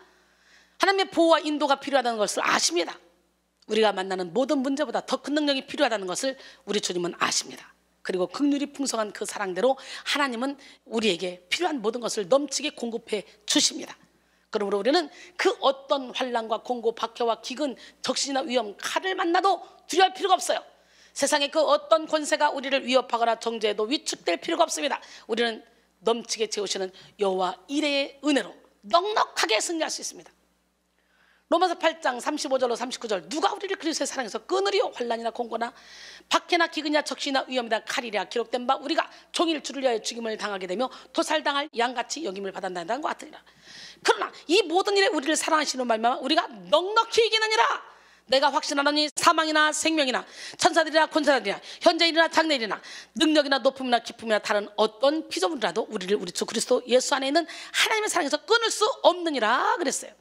하나님의 보호와 인도가 필요하다는 것을 아십니다. 우리가 만나는 모든 문제보다 더 큰 능력이 필요하다는 것을 우리 주님은 아십니다. 그리고 긍휼이 풍성한 그 사랑대로 하나님은 우리에게 필요한 모든 것을 넘치게 공급해 주십니다. 그러므로 우리는 그 어떤 환난과 공고, 박해와 기근, 적신이나 위험, 칼을 만나도 두려워할 필요가 없어요. 세상의 그 어떤 권세가 우리를 위협하거나 정죄해도 위축될 필요가 없습니다. 우리는 넘치게 채우시는 여호와 이레의 은혜로 넉넉하게 승리할 수 있습니다. 로마서 8장 35절로 39절 누가 우리를 그리스도의 사랑에서 끊으리요? 환난이나 공고나 박해나 기근이나 적시나 위험이나 칼이라 기록된 바 우리가 종일 주를 위하여 죽임을 당하게 되며 도살당할 양같이 여김을 받았다는 것 같으니라. 그러나 이 모든 일에 우리를 사랑하시는 말만 우리가 넉넉히 이기느니라. 내가 확신하노니 사망이나 생명이나 천사들이나 권세자들이나 현재일이나 장래일이나 능력이나 높음이나 기쁨이나 다른 어떤 피조물이라도 우리를 우리 주 그리스도 예수 안에 있는 하나님의 사랑에서 끊을 수 없느니라 그랬어요.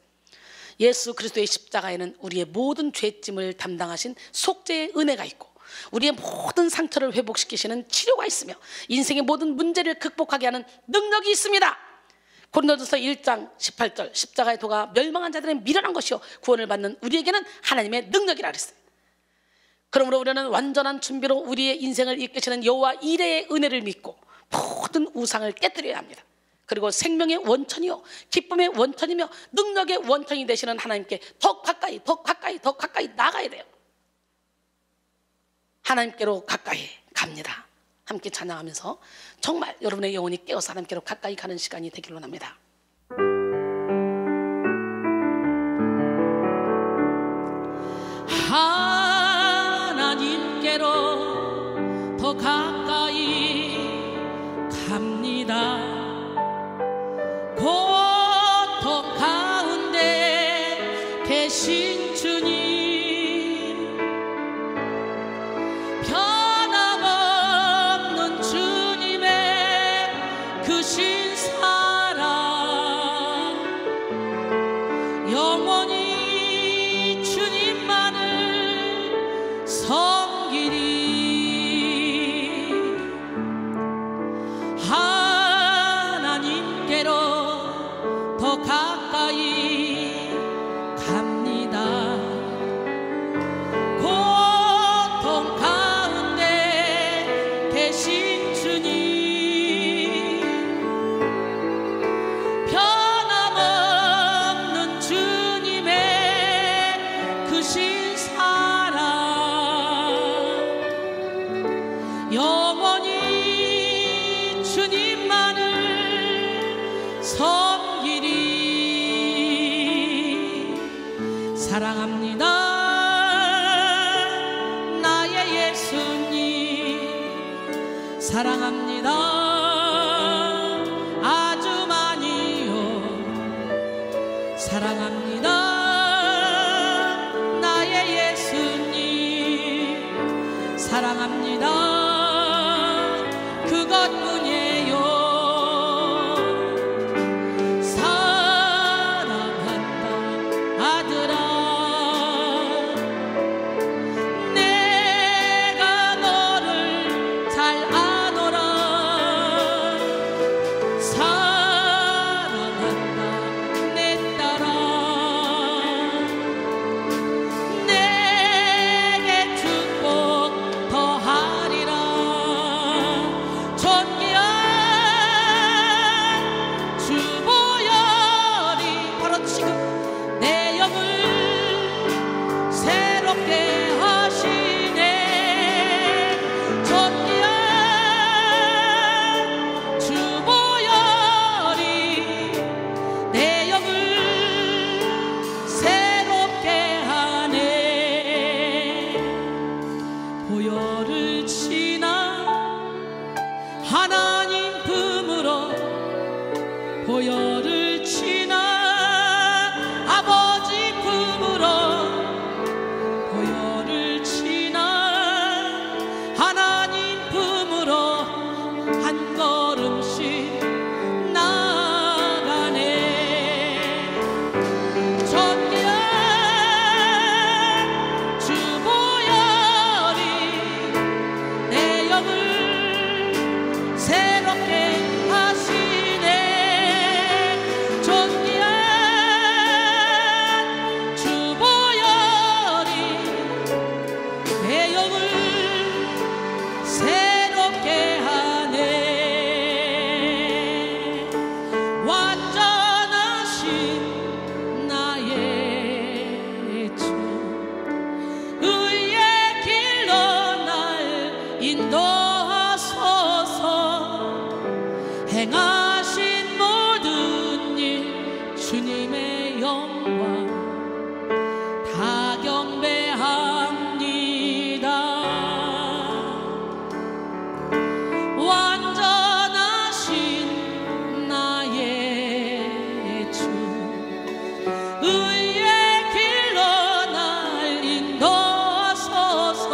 예수 그리스도의 십자가에는 우리의 모든 죄짐을 담당하신 속죄의 은혜가 있고 우리의 모든 상처를 회복시키시는 치료가 있으며 인생의 모든 문제를 극복하게 하는 능력이 있습니다. 고린도전서 1장 18절 십자가의 도가 멸망한 자들의 미련한 것이요 구원을 받는 우리에게는 하나님의 능력이라 그랬어요. 그러므로 우리는 완전한 준비로 우리의 인생을 이끄시는 여호와 이레의 은혜를 믿고 모든 우상을 깨뜨려야 합니다. 그리고 생명의 원천이요 기쁨의 원천이며 능력의 원천이 되시는 하나님께 더 가까이 더 가까이 더 가까이 나가야 돼요. 하나님께로 가까이 갑니다. 함께 찬양하면서 정말 여러분의 영혼이 깨어서 하나님께로 가까이 가는 시간이 되기를 원합니다. 하나님께로 더 가까이 갑니다. 고통 가운데 계신 주님 변함없는 주님의 크신 사랑 영원히 주님만을 섬기리. 하나님께로 더 가까이 갑니다. 고통 가운데 계신 주님 변함없는 주님의 크신 사랑 영원히 주님만을 섬기리. 사랑합니다 나의 예수님 사랑합니다 아주 많이요. 사랑합니다 나의 예수님 사랑합니다 그것뿐이에요. 내게 축복 더하리라. 행하신 모든 일 주님의 영광 다 경배합니다. 완전하신 나의 주 의의 길로 날 인도하소서.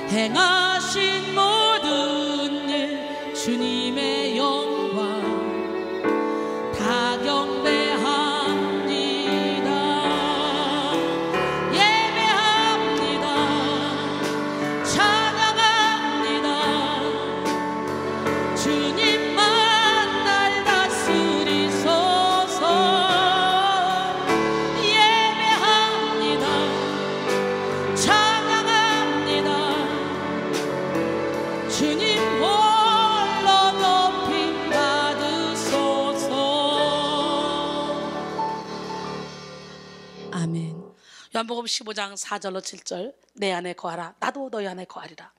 행하신 모든 일 주님의 영광 다 경배합니다. 예배합니다. 찬양합니다. 주님만 날 다스리소서. 예배합니다. 찬양합니다. 주님 홀로 높임 받으소서. 아멘. 요한복음 15장 4절로 7절. 내 안에 거하라 나도 너희 안에 거하리라.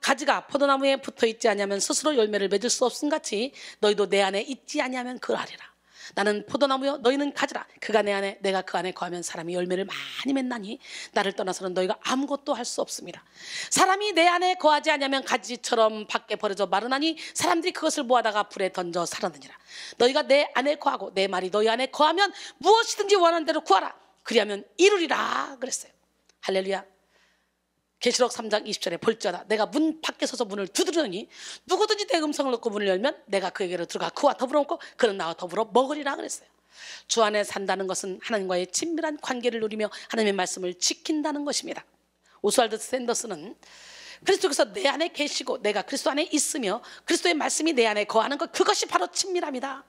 가지가 포도나무에 붙어있지 아니하면 스스로 열매를 맺을 수 없음같이 너희도 내 안에 있지 아니하면 그러하리라. 나는 포도나무요 너희는 가지라. 그가 내 안에 내가 그 안에 거하면 사람이 열매를 많이 맺나니 나를 떠나서는 너희가 아무것도 할 수 없습니다. 사람이 내 안에 거하지 아니하면 가지처럼 밖에 버려져 마르나니 사람들이 그것을 모아다가 불에 던져 살았느니라. 너희가 내 안에 거하고 내 말이 너희 안에 거하면 무엇이든지 원하는 대로 구하라. 그리하면 이루리라 그랬어요. 할렐루야. 계시록 3장 20절에 볼지어다 내가 문 밖에 서서 문을 두드리더니 누구든지 내 음성을 듣고 문을 열면 내가 그에게로 들어가 그와 더불어 먹고 그는 나와 더불어 먹으리라 그랬어요. 주 안에 산다는 것은 하나님과의 친밀한 관계를 누리며 하나님의 말씀을 지킨다는 것입니다. 오스왈드 샌더스는 그리스도께서 내 안에 계시고 내가 그리스도 안에 있으며 그리스도의 말씀이 내 안에 거하는 것, 그것이 바로 친밀함이다.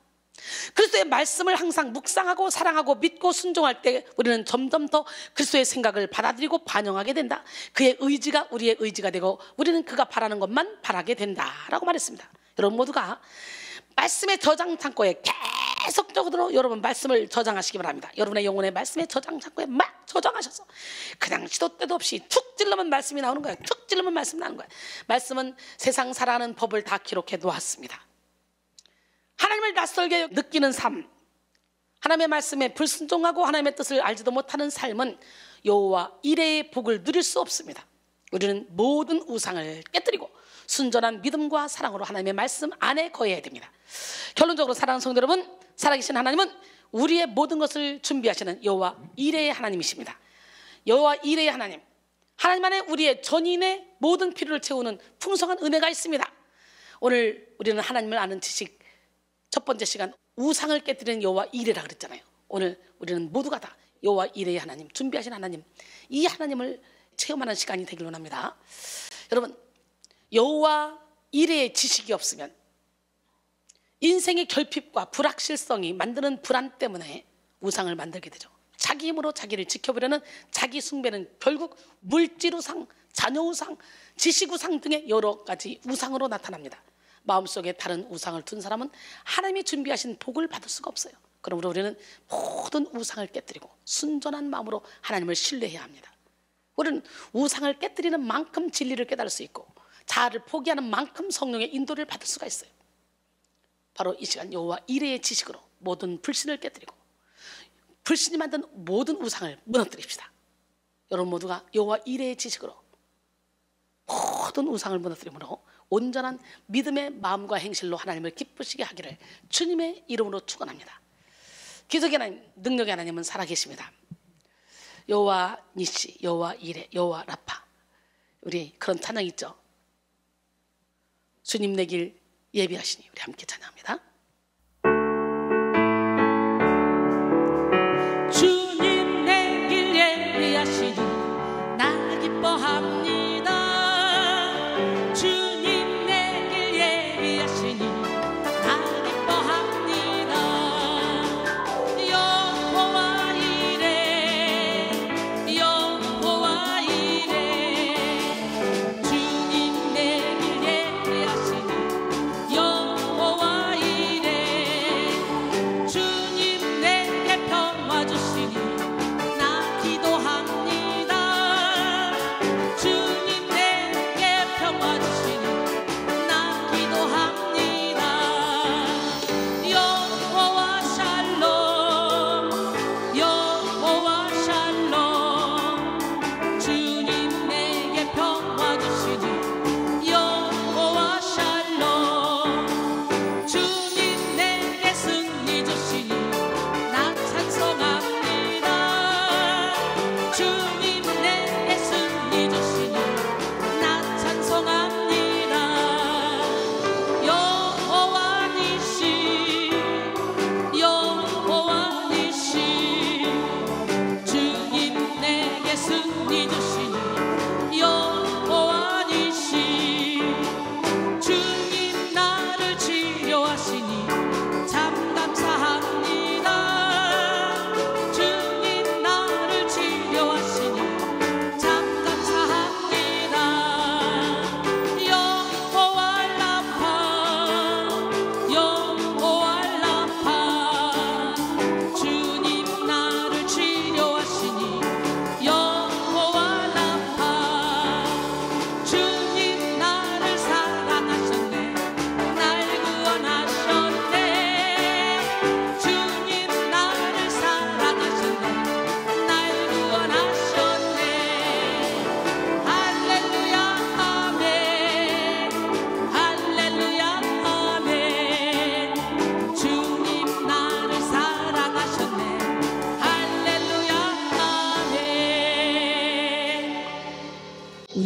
그리스도의 말씀을 항상 묵상하고 사랑하고 믿고 순종할 때 우리는 점점 더 그리스도의 생각을 받아들이고 반영하게 된다. 그의 의지가 우리의 의지가 되고 우리는 그가 바라는 것만 바라게 된다라고 말했습니다. 여러분 모두가 말씀의 저장 창고에 계속적으로 여러분 말씀을 저장하시기 바랍니다. 여러분의 영혼의 말씀의 저장 창고에 막 저장하셔서 그냥 시도 때도 없이 툭 찔르면 말씀이 나오는 거예요. 툭 찔르면 말씀이 나오는 거예요. 말씀은 세상 살아가는 법을 다 기록해 놓았습니다. 하나님을 낯설게 느끼는 삶, 하나님의 말씀에 불순종하고 하나님의 뜻을 알지도 못하는 삶은 여호와 이레의 복을 누릴 수 없습니다. 우리는 모든 우상을 깨뜨리고 순전한 믿음과 사랑으로 하나님의 말씀 안에 거해야 됩니다. 결론적으로 사랑하는 성도 여러분, 살아계신 하나님은 우리의 모든 것을 준비하시는 여호와 이레의 하나님이십니다. 여호와 이레의 하나님, 하나님 안에 우리의 전인의 모든 필요를 채우는 풍성한 은혜가 있습니다. 오늘 우리는 하나님을 아는 지식 첫 번째 시간 우상을 깨뜨리는 여호와 이레라 그랬잖아요. 오늘 우리는 모두가 다 여호와 이레의 하나님, 준비하신 하나님, 이 하나님을 체험하는 시간이 되길 원합니다. 여러분, 여호와 이레의 지식이 없으면 인생의 결핍과 불확실성이 만드는 불안 때문에 우상을 만들게 되죠. 자기 힘으로 자기를 지켜보려는 자기 숭배는 결국 물질 우상, 자녀 우상, 지식 우상 등의 여러 가지 우상으로 나타납니다. 마음속에 다른 우상을 둔 사람은 하나님이 준비하신 복을 받을 수가 없어요. 그러므로 우리는 모든 우상을 깨뜨리고 순전한 마음으로 하나님을 신뢰해야 합니다. 우리는 우상을 깨뜨리는 만큼 진리를 깨달을 수 있고 자아를 포기하는 만큼 성령의 인도를 받을 수가 있어요. 바로 이 시간 여호와 이레의 지식으로 모든 불신을 깨뜨리고 불신이 만든 모든 우상을 무너뜨립시다. 여러분 모두가 여호와 이레의 지식으로 모든 우상을 무너뜨림으로 온전한 믿음의 마음과 행실로 하나님을 기쁘시게 하기를 주님의 이름으로 축원합니다. 기적의 하나님, 능력의 하나님은 살아계십니다. 여호와 니시, 여호와 이레, 여호와 라파, 우리 그런 찬양 있죠. 주님 내 길 예비하시니 우리 함께 찬양합니다. 주님 내 길 예비하시니 나 기뻐합니다. 주님 내 길 예비하시니 나 기뻐합니다. 여호와 이레, 여호와 이레, 주님 내 길 예비하시니 여호와 이레,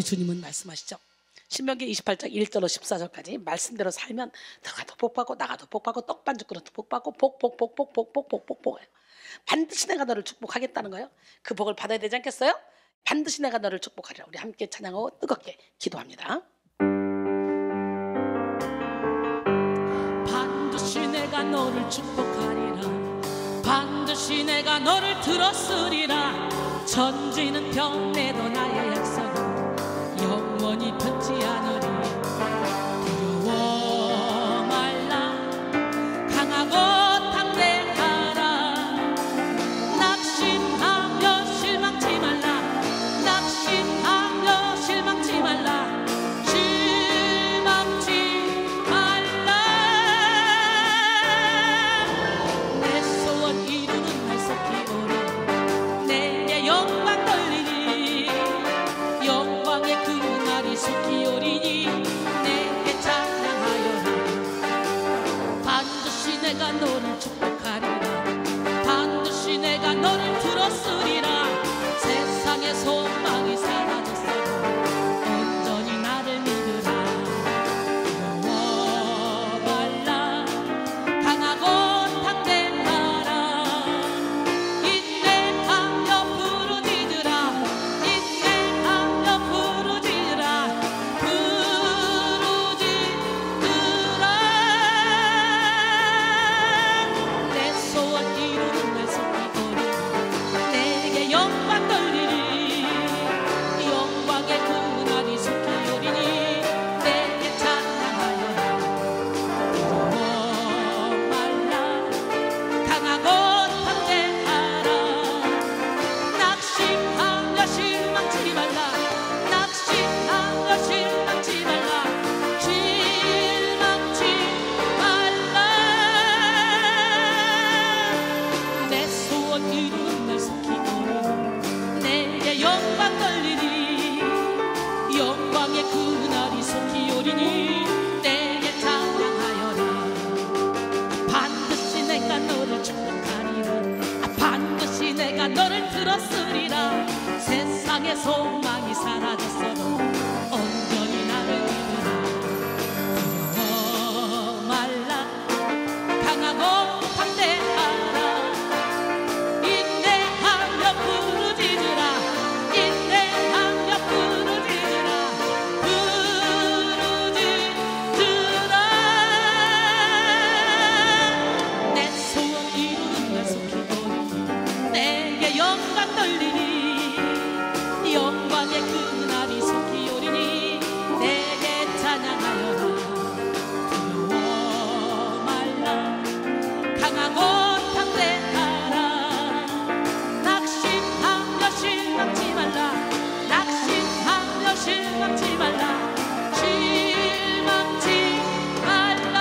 우리 주님은 말씀하시죠. 신명기 28장 1절로 14절까지 말씀대로 살면 들어가도 복받고 나가도 복받고 떡반죽 그릇도 복받고 복복복복복복복복복 반드시 내가 너를 축복하겠다는 거예요. 그 복을 받아야 되지 않겠어요? 반드시 내가 너를 축복하리라. 우리 함께 찬양하고 뜨겁게 기도합니다. 반드시 내가 너를 축복하리라. 반드시 내가 너를 들었으리라. 천지는 변해도 나의 약속은 영원히 변치 않으리. 두려워 말라. 강하고 담대하라. 낙심하며 실망치 말라. 낙심하며 실망치 말라. 실망치 말라. 내 소원 이루는 날 속히 오리. 내게 영광 돌리니. 영광의 그날이 속히 오리니. 내게 찬양하여라. 반드시 내가 너를 축복하리라. 반드시 내가 너를 들었으리라. 세상의 소망이 사라졌어도 온전히 나를 믿으라. 두려워 말라. 강하고 담대하라. 인내하며 부르짖으라. 인내하며 부르짖으라. 내 소원 이루는 날 속히 오리. 내게 영광 돌리리. 영광의 그날이 속히 오리니. 내게 찬양하여라. 두려워 말라. 강하고 담대하라. 낙심하며 실망치 말라. 낙심하며 실망치 말라. 실망치 말라. 내 소원 이루는 날 속히 오리. 내게 영광 돌리리. 영광의 그날이 속히 오리니. 내게 찬양하여라. 반드시 내가 너를 축복하리라. 반드시 내가 너를 들었으리라. 세상의 소망이 사라졌어도 온전히 나를 믿으라. 두려워 말라. 강하고 담대하라. 인내하며 부르짖으라. 인내하며 부르짖으라. 부르짖으라. 내 소원 이루는 날 속히 오리. 내게 영광 돌리니. 영광의 그날이 속히 오리니. 내게 찬양하여라. 두려워 말라. 강하고 담대하라. 낙심하며 실망치 말라. 낙심하며 실망치 말라. 실망치 말라.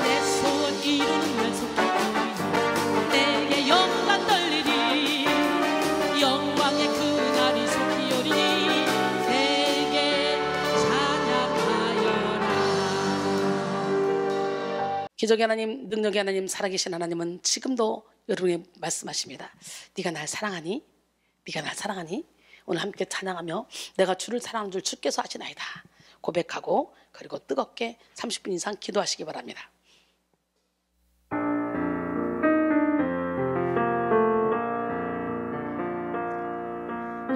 내 소원 이루는 날 속히 오리. 내게 영광 돌리리. 영광의 그날이 속히 오리니. 내게 찬양하여라. 기적의 하나님, 능력의 하나님, 살아계신 하나님은 지금도 여러분에게 말씀하십니다. 네가 날 사랑하니? 네가 날 사랑하니? 오늘 함께 찬양하며 내가 주를 사랑하는 줄 주께서 아시나이다 고백하고 그리고 뜨겁게 30분 이상 기도하시기 바랍니다.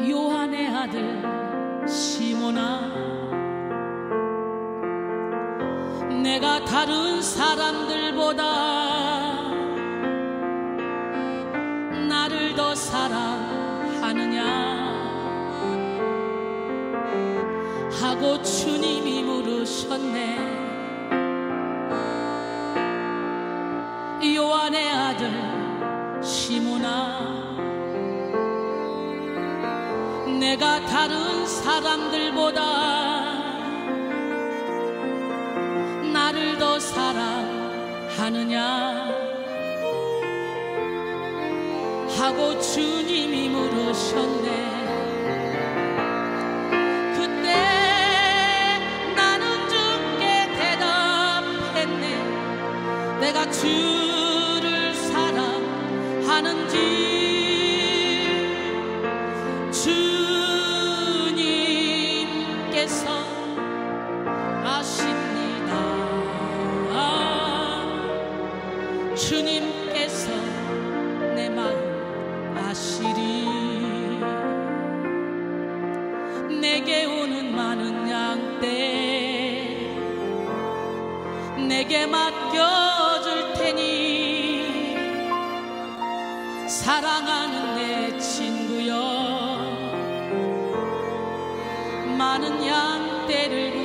요한의 아들 시몬아, 내가 다른 사람들보다 나를 더 사랑하느냐 하고 주님이 물으셨네. 요한의 아들 시몬아, 내가 다른 사람들보다 나를 더 사랑하느냐 하고 주님이 물으셨네. 그때 나는 주께 대답했네. 내가 주를 사랑하는지. 주 주께서 내 마음 아시리. 내게 오는 많은 양떼 내게 맡겨줄 테니 사랑하는 내 친구여 많은 양떼를